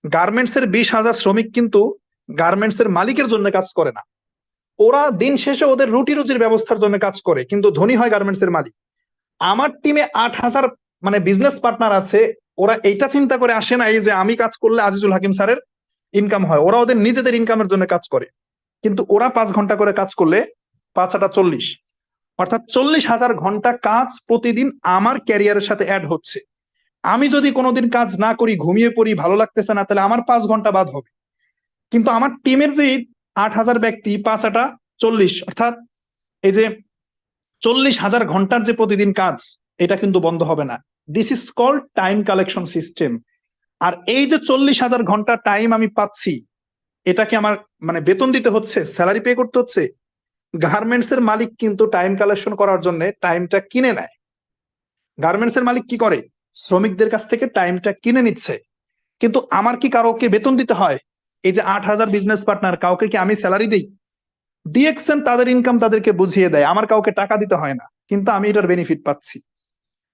গার্মেন্টস এর 20,000 শ্রমিক কিন্তু গার্মেন্টস এর মালিকের জন্য কাজ করে না, ওরা দিন শেষে ওদের রুটি রুজির ব্যবস্থার জন্য কাজ করে, কিন্তু ধনী হয় গার্মেন্টস এর মালিক। আমার টিমে 8,000 মানে বিজনেস পার্টনার আছে, ওরা এইটা চিন্তা করে আসে নাই যে আমি কাজ করলে আজিজুল হাকিম স্যারের ইনকাম হয়, ওরা ওদের নিজেদের ইনকামের জন্য কাজ করে। কিন্তু ওরা 5 ঘন্টা করে কাজ করলে 5 8 40, অর্থাৎ 40,000 ঘন্টা কাজ প্রতিদিন আমার ক্যারিয়ারের সাথে অ্যাড হচ্ছে। আমি যদি কোনোদিন কাজ না করি, ঘুমিয়ে পড়ি, ভালো লাগতেছে না, তাহলে আমার 5 ঘন্টা বাদ হবে। কিন্তু আমার টিমের যে 8,000 ব্যক্তি, 5 8 40, অর্থাৎ এই যে 40,000 ঘন্টার যে প্রতিদিন কাজ, এটা কিন্তু বন্ধ হবে না। This is called time collection system. আর এই যে 40,000 ঘন্টা টাইম আমি পাচ্ছি, এটাকে আমার মানে বেতন দিতে হচ্ছে, স্যালারি পে করতে হচ্ছে। গার্মেন্টস এর মালিক কিন্তু টাইম কালেকশন করার জন্য টাইমটা কিনে নেয়। গার্মেন্টস এর মালিক কি করে? শ্রমিকদের কাছ থেকে টাইমটা কিনে নিচ্ছে। কিন্তু আমার কি কাউকে বেতন দিতে হয়? এই যে 8,000 বিজনেস পার্টনার, কাউকে কি আমি স্যালারি দিই? ডিএক্সএন তাদের ইনকাম তাদেরকে বুঝিয়ে দেয়, আমার কাউকে টাকা দিতে হয় না, কিন্তু আমি এটার বেনিফিট পাচ্ছি।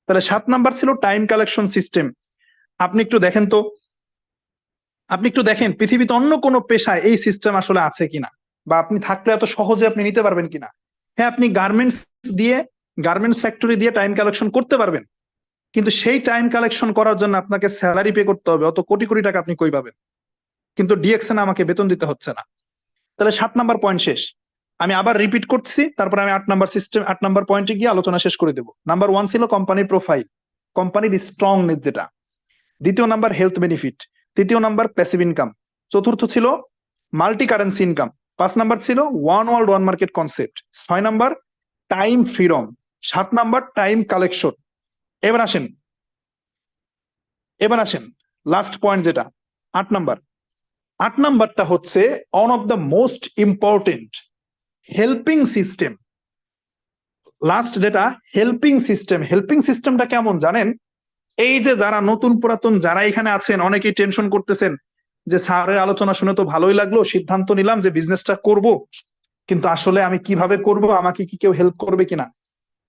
তাহলে 7 নাম্বার ছিল টাইম কালেকশন সিস্টেম। আপনি একটু দেখেন তো, আপনি একটু দেখেন পৃথিবীতে অন্য কোনো পেশায় এই সিস্টেম আসলে আছে কিনা, বা আপনি থাকলে এত সহজে আপনি নিতে পারবেন কিনা। হ্যাঁ, আপনি গার্মেন্টস ফ্যাক্টরি দিয়ে টাইম কালেকশন করতে পারবেন, কিন্তু সেই টাইম কালেকশন করার জন্য আপনাকে স্যালারি পে করতে হবে, অত কোটি কোটি টাকা আপনি কই পাবেন? কিন্তু ডিএক্সএন আমাকে বেতন দিতে হচ্ছে না। তাহলে 7 নাম্বার পয়েন্ট শেষ। আমি আবার রিপিট করছি, তারপরে আমি 8 নাম্বার পয়েন্টে গিয়ে আলোচনা শেষ করে দেবো। নাম্বার 1 ছিল কোম্পানির প্রোফাইল, কোম্পানির স্ট্রংনেস যেটা। দ্বিতীয় নাম্বার হেলথ বেনিফিট। তৃতীয় নাম্বার প্যাসিভ ইনকাম। চতুর্থ ছিল মাল্টি কারেন্সি ইনকাম। 5 নাম্বার ছিল one world one market concept. 6 number time freedom. 7 number time collection. এবার আসেন লাস্ট পয়েন্ট যেটা 8 নাম্বার। 8 নাম্বারটা হচ্ছে one of the most important, helping system. Last যেটা হেল্পিং সিস্টেম। হেল্পিং সিস্টেমটা কেমন জানেন? এই যে যারা নতুন পুরাতন যারা এখানে আছেন, অনেকেই টেনশন করতেছেন যে স্যারের আলোচনা শুনে তো ভালোই লাগলো, সিদ্ধান্ত নিলাম যে বিজনেসটা করব, কিন্তু আসলে আমি কিভাবে করব, আমাকে কি কেউ হেল্প করবে কিনা।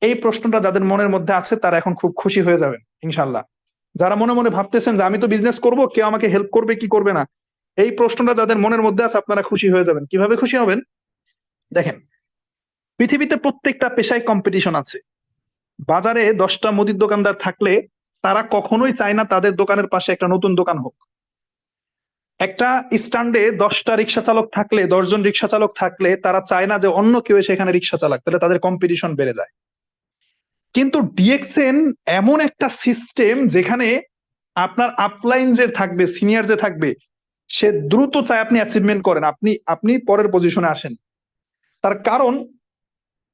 এই প্রশ্নটা যাদের মনের মধ্যে আছে তারা এখন খুব খুশি হয়ে যাবেন ইনশাল্লাহ। যারা মনে মনে ভাবতেছেন যে আমি তো বিজনেস করব, কেউ আমাকে হেল্প করবে কি করবে না, এই প্রশ্নটা যাদের মনের মধ্যে আছে আপনারা খুশি হয়ে যাবেন। কিভাবে খুশি হবেন? দেখেন, পৃথিবীতে প্রত্যেকটা পেশায় কম্পিটিশন আছে। বাজারে 10টা মুদির দোকানদার থাকলে তারা কখনোই চায় না তাদের দোকানের পাশে একটা নতুন দোকান হোক। একটা স্ট্যান্ডে 10টা রিক্সা চালক থাকলে, 10 জন রিক্সা চালক থাকলে তারা চায় না যে অন্য কেউ সেখানে রিক্সা চালাক, তাহলে তাদের কম্পিটিশন বেড়ে যায়। কিন্তু ডিএক্সএন এমন একটা সিস্টেম যেখানে আপনার আপলাইন যে থাকবে, সিনিয়র যে থাকবে, সে দ্রুত চায় আপনি অ্যাচিভমেন্ট করেন, আপনি পরের পজিশনে আসেন। তার কারণ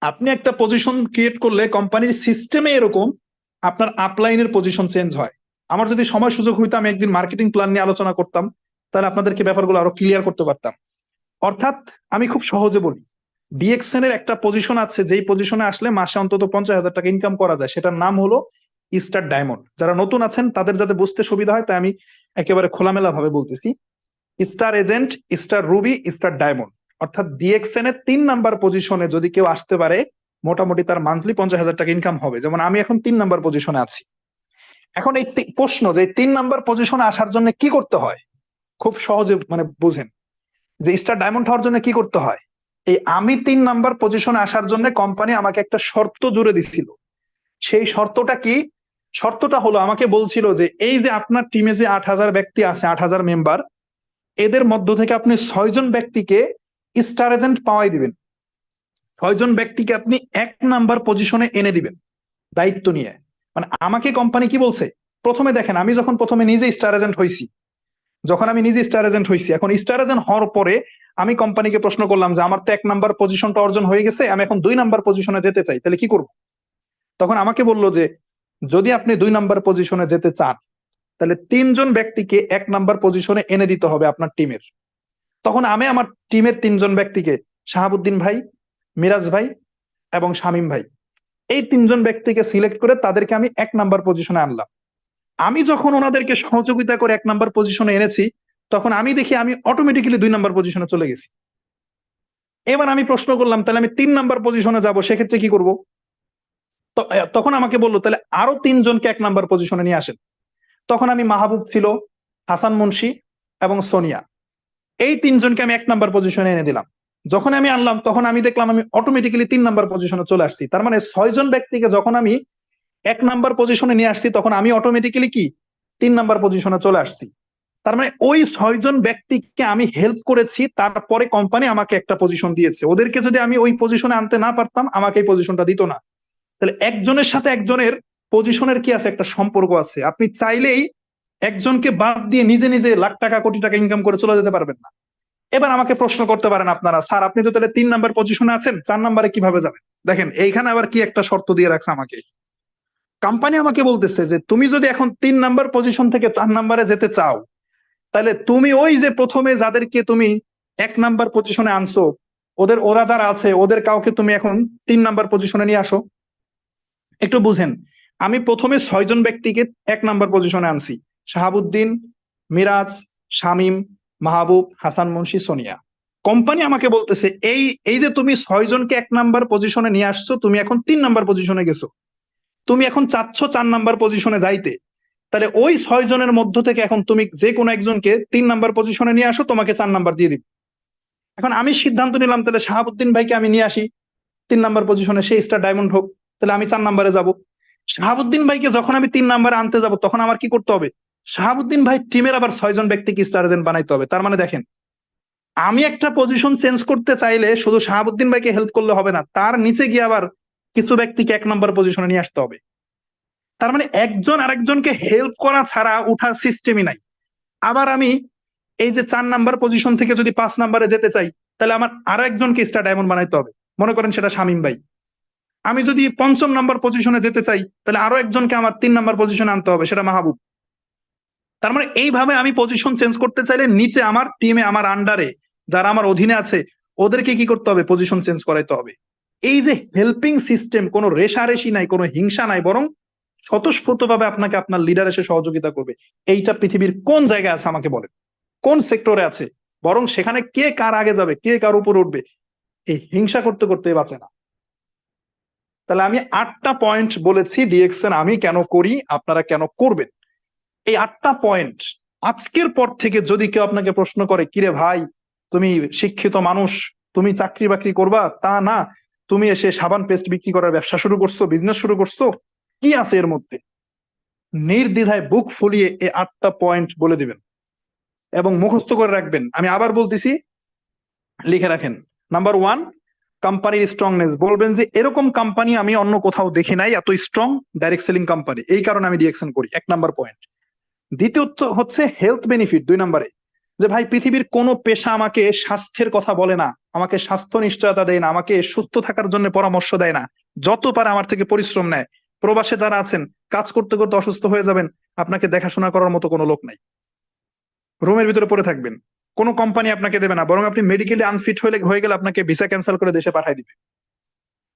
আপনি একটা পজিশন ক্রিয়েট করলে কোম্পানির সিস্টেমে এরকম আপনার আপলাইনের পজিশন চেঞ্জ হয়। আমার যদি সময় সুযোগ হইতো আমি একদিন মার্কেটিং প্ল্যান নিয়ে আলোচনা করতাম, তাহলে আপনাদেরকে ব্যাপারগুলো আরো ক্লিয়ার করতে পারতাম। অর্থাৎ আমি খুব সহজে বলি, ডিএক্সএন এর একটা পজিশন আছে, যেই পজিশনে আসলে মাসে অন্তত 50,000 টাকা ইনকাম করা যায়, সেটার নাম হলো স্টার ডায়মন্ড। যারা নতুন আছেন তাদের যাতে বুঝতে সুবিধা হয় তাই আমি একেবারে খোলামেলা ভাবে বলতেছি, star agent, star Ruby, star diamond. অর্থাৎ ডিএক্সএন এর 3 নাম্বার পজিশনে যদি কেউ আসতে পারে, মোটামুটি তার মান্থলি 50,000 টাকা ইনকাম হবে। যেমন আমি এখন 3 নাম্বার পজিশনে আছি। এখন এই প্রশ্ন যে 3 নাম্বার পজিশনে আসার জন্য কি করতে হয়, খুব সহজে মানে বুঝেন যে স্টার ডায়মন্ড হওয়ার জন্য কি করতে হয়। এই আমি 3 নাম্বার পজিশনে আসার জন্য কোম্পানি আমাকে একটা শর্ত জুড়ে দিচ্ছিল। সেই শর্তটা কি? শর্তটা হলো আমাকে বলছিল যে এই যে আপনার টিমে যে 8,000 ব্যক্তি আছে, 8,000 মেম্বার, এদের মধ্য থেকে আপনি 6 জন ব্যক্তিকে স্টার এজেন্ট পাওয়াই দিবেন। 6 জন ব্যক্তিকে আপনি 1 নাম্বার পজিশনে এনে দিবেন দায়িত্ব নিয়ে। মানে আমাকে কোম্পানি কি বলছে, প্রথমে দেখেন আমি যখন প্রথমে নিজে স্টার এজেন্ট হইছি, এখন স্টার এজেন্ট হওয়ার পরে আমি কোম্পানিকে প্রশ্ন করলাম যে আমার তো 1 নাম্বার পজিশনটা অর্জন হয়ে গেছে, আমি এখন 2 নাম্বার পজিশনে যেতে চাই, তাহলে কি করব? তখন আমাকে বললো যে যদি আপনি 2 নাম্বার পজিশনে যেতে চান, তাহলে 3 জন ব্যক্তিকে 1 নাম্বার পজিশনে এনে দিতে হবে আপনার টিমের। তখন আমি আমার টিমের 3 জন ব্যক্তিকে, শাহাবুদ্দিন ভাই, মিরাজ ভাই এবং শামীম ভাই, এই তিনজন ব্যক্তিকে সিলেক্ট করে তাদেরকে আমি 1 নাম্বার পজিশনে আনলাম। আমি যখন ওনাদেরকে সহযোগিতা করে 1 নাম্বার পজিশনে এনেছি, তখন আমি দেখি আমি অটোমেটিক্যালি 2 নাম্বার পজিশনে চলে গেছি। এবার আমি প্রশ্ন করলাম, তাহলে আমি 3 নাম্বার পজিশনে যাব, সেক্ষেত্রে কি করব? তখন আমাকে বললো, তাহলে আরো 3 জনকে 1 নাম্বার পজিশনে নিয়ে আসেন। তখন আমি মাহবুব ছিল, হাসান মুন্সি এবং সোনিয়া, এই 3 জনকে আমি 1 নাম্বার পজিশনে এনে দিলাম। যখন আমি আনলাম, তখন আমি দেখলাম আমি অটোমেটিক্যালি 3 নাম্বার পজিশনে চলে আসছি। তার মানে 6 জন ব্যক্তিকে যখন আমি 1 নাম্বার পজিশনে নিয়ে আসছি, তখন আমি অটোমেটিক্যালি কি 3 নাম্বার পজিশনে চলে আসছি। তার মানে ওই 6 জন ব্যক্তিকে আমি হেল্প করেছি, তারপরে কোম্পানি আমাকে একটা পজিশন দিয়েছে। ওদেরকে যদি আমি ওই পজিশনে আনতে না পারতাম, আমাকে এই পজিশনটা দিত না। তাহলে একজনের সাথে একজনের পজিশনের কি আছে, একটা সম্পর্ক আছে। আপনি চাইলেই একজনকে বাদ দিয়ে নিজে নিজে লাখ টাকা কোটি টাকা ইনকাম করে চলে যেতে পারবেন না। এবার আমাকে প্রশ্ন করতে পারেন আপনারা, স্যার আপনি তো তাহলে 3 নাম্বার পজিশনে আছেন, 4 নাম্বারে কিভাবে যাবেন? দেখেন এইখানে আবার কি একটা শর্ত দিয়ে রাখছে আমাকে। কোম্পানি আমাকে বলতেছে যে তুমি যদি এখন 3 নাম্বার পজিশন থেকে 4 নাম্বারে যেতে চাও, তাহলে তুমি ওই যে প্রথমে যাদেরকে তুমি 1 নাম্বার পজিশনে আনছো, ওরা যারা আছে ওদের কাউকে তুমি এখন 3 নাম্বার পজিশনে নিয়ে আসো। একটু বুঝেন, আমি প্রথমে 6 জন ব্যক্তিকে 1 নাম্বার পজিশনে আনছি, শাহাবুদ্দিন, মিরাজ, শামীম, মাহবুব, হাসান মুন্সি, সোনিয়া। কোম্পানি আমাকে বলতেছে এই এই যে তুমি 6 জনকে 1 নাম্বার পজিশনে নিয়ে আসছো, তুমি এখন 3 নাম্বার পজিশনে গেছো, তুমি এখন চাচ্ছ 4 নাম্বার পজিশনে যাইতে। তাহলে ওই 6 জনের মধ্য থেকে এখন তুমি যে কোনো একজনকে 3 নাম্বার পজিশনে নিয়ে আসো, তোমাকে 4 নাম্বার দিয়ে দিব। এখন আমি সিদ্ধান্ত নিলাম, তাহলে শাহাবুদ্দিন ভাইকে আমি নিয়ে আসি 3 নাম্বার পজিশনে, সেই স্টার ডায়মন্ড হোক, তাহলে আমি 4 নাম্বারে যাব। শাহাবুদ্দিন ভাইকে যখন আমি 3 নাম্বারে আনতে যাব, তখন আমার কি করতে হবে? শাহাবুদ্দিন ভাই টিমের আবার 6 জন ব্যক্তিকে স্টার এজেন্ট বানাইতে হবে। তার মানে দেখেন, আমি একটা পজিশন চেঞ্জ করতে চাইলে শুধু শাহাবুদ্দিন ভাইকে হেল্প করলে হবে না, তার নিচে গিয়ে আবার কিছু ব্যক্তিকে 1 নাম্বার পজিশনে নিয়ে আসতে হবে। তার মানে একজন আরেকজনকে হেল্প করা ছাড়া উঠার সিস্টেমই নাই। আবার আমি এই যে 4 নাম্বার পজিশন থেকে যদি 5 নাম্বারে যেতে চাই, তাহলে আমার আরো একজনকে স্টার ডায়মন্ড বানাইতে হবে। মনে করেন সেটা শামীম ভাই। আমি যদি 5ম নাম্বার পজিশনে যেতে চাই, তাহলে আরো একজনকে আমার 3 নাম্বার পজিশনে আনতে হবে, সেটা মাহবুব। তার মানে এইভাবে আমি পজিশন চেঞ্জ করতে চাইলে নিচে আমার টিমে, আমার আন্ডারে যারা আমার অধীনে আছে, ওদেরকে কি করতে হবে? পজিশন চেঞ্জ করাইতে হবে। এই যে হেল্পিং সিস্টেম, কোনো রেষারেষি নাই, কোনো হিংসা নাই, বরং স্বতঃস্ফূর্তভাবে আপনাকে আপনার লিডার এসে সহযোগিতা করবে। এইটা পৃথিবীর কোন জায়গায় আছে আমাকে বলেন? কোন সেক্টরে আছে? বরং সেখানে কে কার আগে যাবে, কে কার উপর উঠবে, এই হিংসা করতে করতে বাঁচে না। তাহলে আমি 8টা পয়েন্ট বলেছি ডিএক্সএন আমি কেন করি, আপনারা কেন করবেন। এই 8টা পয়েন্ট আজকের পর থেকে যদি কেউ আপনাকে প্রশ্ন করে, কিরে ভাই তুমি শিক্ষিত মানুষ, তুমি চাকরি বাকরি করবা তা না, তুমি এসে সাবান পেস্ট বিক্রি করার ব্যবসা শুরু করছো, বিজনেস শুরু করছো, কি আছে এর মধ্যে? নির্দ্বিধায় বুক ফুলিয়ে এই 8টা পয়েন্ট বলে দিবেন এবং মুখস্থ করে রাখবেন। আমি আবার বলতেছি, লিখে রাখেন। নাম্বার 1, কোম্পানির স্ট্রংনেস। বলবেন যে এরকম কোম্পানি আমি অন্য কোথাও দেখি নাই, এত স্ট্রং ডাইরেক্ট সেলিং কোম্পানি, এই কারণে আমি ডিএক্সএন করি। 1 নাম্বার পয়েন্ট। দ্বিতীয়ত হচ্ছে হেলথ বেনিফিট। 2 নম্বরে, যে ভাই পৃথিবীর কোনো পেশা আমাকে স্বাস্থ্যের কথা বলে না, আমাকে স্বাস্থ্য নিশ্চয়তা দেয় না, আমাকে সুস্থ থাকার জন্য পরামর্শ দেয় না, যত পারে আমার থেকে পরিশ্রম নেয়। প্রবাসে যারা আছেন, কাজ করতে করতে অসুস্থ হয়ে যাবেন, আপনাকে দেখাশোনা করার মতো কোনো লোক নাই, রুমের ভিতরে পড়ে থাকবেন, কোনো কোম্পানি আপনাকে দেবে না, বরং আপনি মেডিকেলি আনফিট হয়ে গেলে আপনাকে ভিসা ক্যান্সেল করে দেশে পাঠিয়ে দিবে।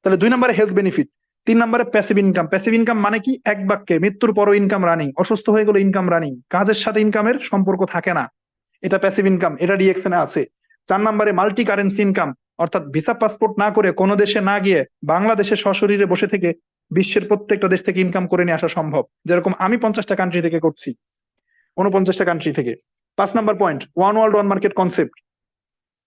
তাহলে 2 নম্বরে হেলথ বেনিফিট। 3 নম্বরে প্যাসিভ ইনকাম। প্যাসিভ ইনকাম মানে কি? এক বাক্যে, মৃত্যুর পরও ইনকাম রানিং, অসুস্থ হয়ে গেলে ইনকাম রানিং, কাজের সাথে ইনকামের সম্পর্ক থাকে না, এটা প্যাসিভ ইনকাম, এটা ডিএক্সএন এ আছে। 4 নম্বরে মাল্টি কারেন্সি ইনকাম, অর্থাৎ ভিসা পাসপোর্ট না করে কোনো দেশে না গিয়ে বাংলাদেশে সশরীরে বসে থেকে বিশ্বের প্রত্যেকটা দেশ থেকে ইনকাম করে নিয়ে আসা সম্ভব, যেরকম আমি 50টা কান্ট্রি থেকে করছি, 49টা কান্ট্রি থেকে। 5 number point, one world one market concept,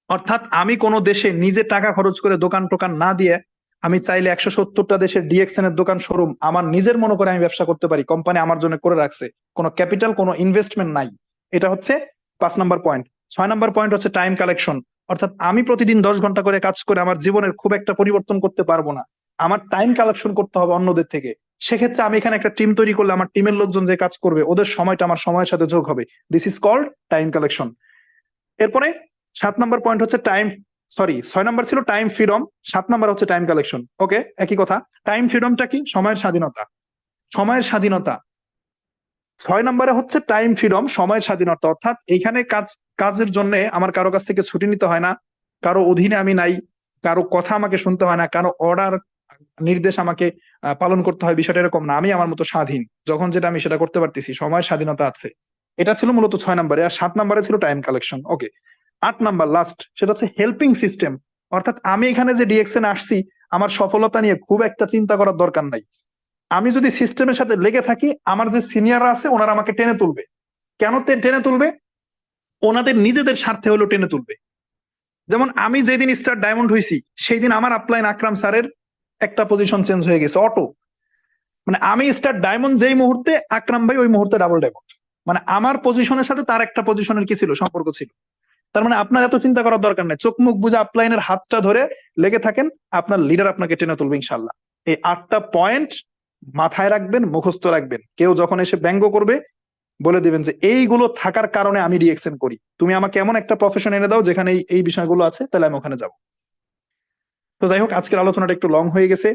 অর্থাৎ আমি কোনো দেশে নিজে টাকা খরচ করে দোকান টোকান না দিয়ে আমি চাইলে 170টা দেশের ডিএক্সএন এর দোকান শোরুম আমার নিজের মনে করে আমি ব্যবসা করতে পারি, কোম্পানি আমার জন্য করে রাখছে, কোনো ক্যাপিটাল, কোনো ইনভেস্টমেন্ট নাই। এটা হচ্ছে 5 নম্বর পয়েন্ট। 6 নম্বর পয়েন্ট হচ্ছে টাইম কালেকশন, অর্থাৎ আমি প্রতিদিন 10 ঘন্টা করে কাজ করে আমার জীবনের খুব একটা পরিবর্তন করতে পারবো না, আমার টাইম কালেকশন করতে হবে অন্যদের থেকে। সেক্ষেত্রে আমি এখানে একটা টিম তৈরি করলে আমার টিমের লোকজন যে কাজ করবে, ওদের সময়টা আমার সময়ের সাথে যোগ হবে। This is called time collection. এরপরে 7 নম্বর পয়েন্ট হচ্ছে টাইম, 6 নম্বর ছিল টাইম ফ্রিডম, 7 নম্বর হচ্ছে টাইম কালেকশন। ওকে, একই কথা। টাইম ফ্রিডমটা কি? সময়ের স্বাধীনতা। সময়ের স্বাধীনতা। 6 নম্বরে হচ্ছে টাইম ফ্রিডম, সময়ের স্বাধীনতা, অর্থাৎ এইখানে কাজের জন্য আমার কারো কাছ থেকে ছুটি নিতে হয় না, কারো অধীনে আমি নাই, কারো কথা আমাকে শুনতে হয় না, কারো অর্ডার নির্দেশ আমাকে পালন করতে হয়, বিষয়টা এরকম না। আমি আমার মতো স্বাধীন, যখন যেটা আমি সেটা করতে পারতেছি, সময়ের স্বাধীনতা আছে। এটা ছিল মূলত 6 নম্বরে। আর 7 নম্বরে ছিল টাইম কালেকশন। ওকে, 8 নাম্বার লাস্ট, সেটা হচ্ছে হেল্পিং সিস্টেম। অর্থাৎ আমি এখানে যে ডিএক্সএন আসছি, আমার সফলতা নিয়ে খুব একটা চিন্তা করার দরকার নাই। আমি যদি সিস্টেমের সাথে লেগে থাকি, আমার যে সিনিয়ররা আছে ওনারা আমাকে টেনে তুলবে। কেন টেনে তুলবে? ওনাদের নিজেদের স্বার্থে হলো টেনে তুলবে। যেমন আমি যেদিন স্টার ডায়মন্ড হয়েছি, সেই দিন আমার আপলাইন আকরাম স্যারের একটা পজিশন চেঞ্জ হয়ে গেছে অটো। মানে আমি স্টার ডায়মন্ড যেই মুহূর্তে, আকরাম ভাই ওই মুহূর্তে ডাবল ডায়মন্ড। মানে আমার পজিশনের সাথে তার একটা পজিশনের কি ছিল, সম্পর্ক ছিল। তার মানে আপনার এত চিন্তা করার দরকার নেই, চোখ মুখ বুঝে আপলাইনের হাতটা ধরে লেগে থাকেন, আপনার লিডার আপনাকে টেনে তুলবে ইনশাল্লাহ। এই 8টা পয়েন্ট মাথায় রাখবেন, মুখস্থ রাখবেন। কেউ যখন এসে ব্যঙ্গ করবে, বলে দিবেন যে এইগুলো থাকার কারণে আমি রিএকশন করি, তুমি আমাকে এমন একটা প্রফেশন এনে দাও যেখানে এই বিষয়গুলো আছে, তাহলে আমি ওখানে যাব। তো যাই হোক, আজকের আলোচনাটা একটু লং হয়ে গেছে।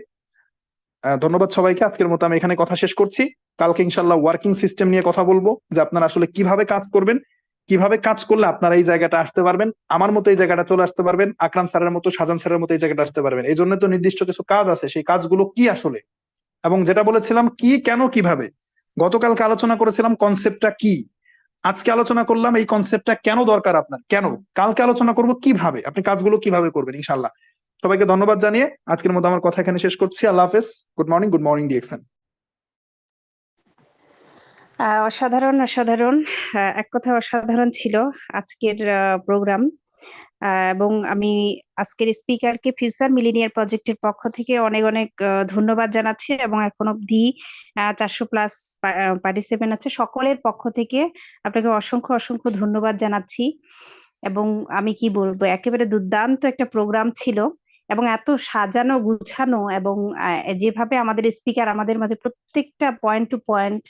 ধন্যবাদ সবাইকে। আজকের মতো আমি এখানে কথা শেষ করছি। কালকে ইনশাল্লাহ ওয়ার্কিং সিস্টেম নিয়ে কথা বলবো, যে আপনারা আসলে কিভাবে কাজ করবেন, কিভাবে কাজ করলে আপনারা এই জায়গাটা আসতে পারবেন, আমার মতো এই জায়গাটা চলে আসতে পারবেন, আকরাম স্যারের মতো, শাহজাহান স্যারের মতো এই জায়গাটা আসতে পারবেন। এই জন্য তো নির্দিষ্ট কিছু কাজ আছে, সেই কাজগুলো কি আসলে, এবং যেটা বলেছিলাম কি, কেন, কিভাবে। গতকালকে আলোচনা করেছিলাম কনসেপ্টটা কি, আজকে আলোচনা করলাম এই কনসেপ্টটা কেন দরকার আপনার, কেন। কালকে আলোচনা করব কিভাবে আপনি কাজগুলো কিভাবে করবেন ইনশাল্লাহ। সবাইকে ধন্যবাদ জানিয়ে আজকের মতো আমার কথা এখানে শেষ করছি। আল্লাহ হাফেজ। Good morning DXN. অসাধারণ অসাধারণ, এক কথা অসাধারণ ছিল আজকের প্রোগ্রাম। এবং আমি আজকের স্পিকারকে ফিউচার মিলেনিয়ার প্রজেক্টের পক্ষ থেকে অনেক অনেক ধন্যবাদ জানাচ্ছি, এবং এখন অবধি 400+ পার্টিসিপেন্ট আছে, সকলের পক্ষ থেকে আপনাকে অসংখ্য অসংখ্য ধন্যবাদ জানাচ্ছি। এবং আমি কি বলবো, একেবারে দুর্দান্ত একটা প্রোগ্রাম ছিল, এবং এত সাজানো গুছানো, এবং যেভাবে আমাদের স্পিকার আমাদের মাঝে প্রত্যেকটা পয়েন্ট টু পয়েন্ট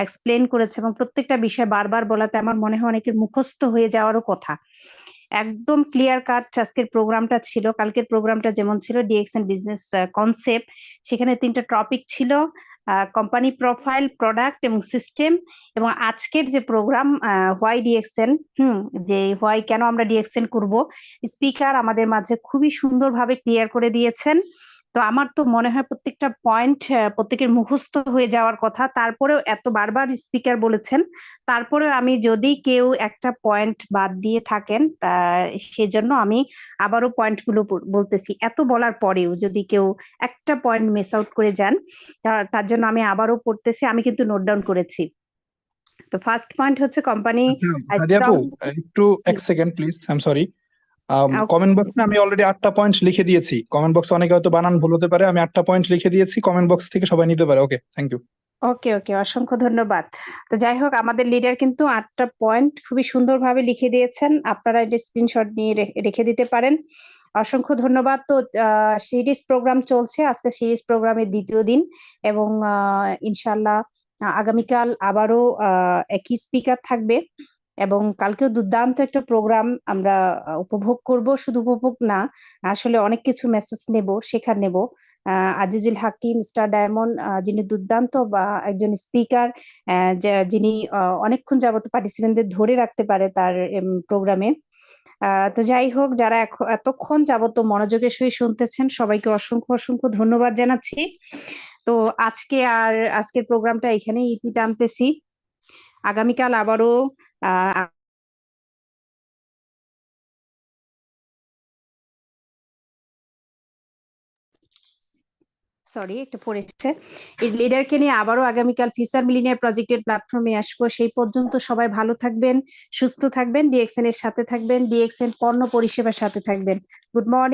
এক্সপ্লেন করেছে, এবং প্রত্যেকটা বিষয় বারবার বলাতে আমার মনে হয় অনেকের মুখস্থ হয়ে যাওয়ারও কথা। একদম ক্লিয়ার কাট আজকের প্রোগ্রামটা ছিল। কালকের প্রোগ্রামটা যেমন ছিল ডিএক্সএন বিজনেস কনসেপ্ট, সেখানে 3টা টপিক ছিল, কোম্পানি প্রোফাইল, প্রোডাক্ট এবং সিস্টেম। এবং আজকের যে প্রোগ্রাম হোয়াই ডিএক্সএন, যে হোয়াই, কেন আমরা ডিএক্সএন করব, স্পিকার আমাদের মাঝে খুবই সুন্দরভাবে ক্লিয়ার করে দিয়েছেন। তো আমার তো মনে হয় প্রত্যেকটা পয়েন্ট প্রত্যেকের মুখস্থ হয়ে যাওয়ার কথা। তারপরেও এত বারবার স্পিকার বলেছেন, তারপরেও আমি যদি কেউ একটা পয়েন্ট বাদ দিয়ে থাকেন, সেজন্য আমি আবারও পয়েন্টগুলো বলতেছি। এত বলার পরেও যদি কেউ একটা পয়েন্ট মিস আউট করে যান, তার জন্য আমি আবারও পড়তেছি, আমি কিন্তু নোট ডাউন করেছি। তো ফার্স্ট পয়েন্ট হচ্ছে কোম্পানি সাদিয়া আপু, একটু এক second please, I am sorry. Comment বক্সে আমি অলরেডি 8টা পয়েন্ট লিখে দিয়েছি। কমেন্ট বক্সে অনেকে হয়তো বানান ভুল হতে পারে, আমি 8টা পয়েন্ট লিখে দিয়েছি, কমেন্ট বক্স থেকে সবাই নিতে পারে। ওকে, থ্যাংক ইউ। ওকে ওকে, অসংখ্য ধন্যবাদ। তো যাই হোক, আমাদের লিডার কিন্তু 8টা পয়েন্ট খুবই সুন্দরভাবে লিখে দিয়েছেন, আপনারা এটা স্ক্রিনশট নিয়ে রেখে দিতে পারেন। অসংখ্য ধন্যবাদ। তো সিরিজ প্রোগ্রাম চলছে, আজকে সিরিজ প্রোগ্রামের 2য় দিন, এবং ইনশাল্লাহ আগামীকাল আবারও একই স্পিকার থাকবে, এবং কালকেও দুর্দান্ত একটা প্রোগ্রাম আমরা উপভোগ করব। শুধু উপভোগ না, আসলে অনেক কিছু মেসেজ নেব, শেখার নেব। আজিজুল হাকিম, স্টার ডায়মন্ড, যিনি দুর্দান্ত বা একজন স্পিকার, যিনি অনেকক্ষণ যাবত পার্টিসিপেন্টদের ধরে রাখতে পারে তার প্রোগ্রামে। তো যাই হোক, যারা এতক্ষণ যাবত মনোযোগের সহিত শুনতেছেন, সবাইকে অসংখ্য অসংখ্য ধন্যবাদ জানাচ্ছি। তো আজকের প্রোগ্রামটা এখানেই ইতি টানতেছি। আগামীকাল আবারও সরি, একটু পড়েছে। এই লিডারকে নিয়ে আবারও আগামীকাল ফিউচার মিলেনিয়ার প্রজেক্টের প্ল্যাটফর্মে আসবো। সেই পর্যন্ত সবাই ভালো থাকবেন, সুস্থ থাকবেন, ডিএক্সএন এর সাথে থাকবেন, ডিএক্সএন পণ্য পরিষেবার সাথে থাকবেন। Good morning.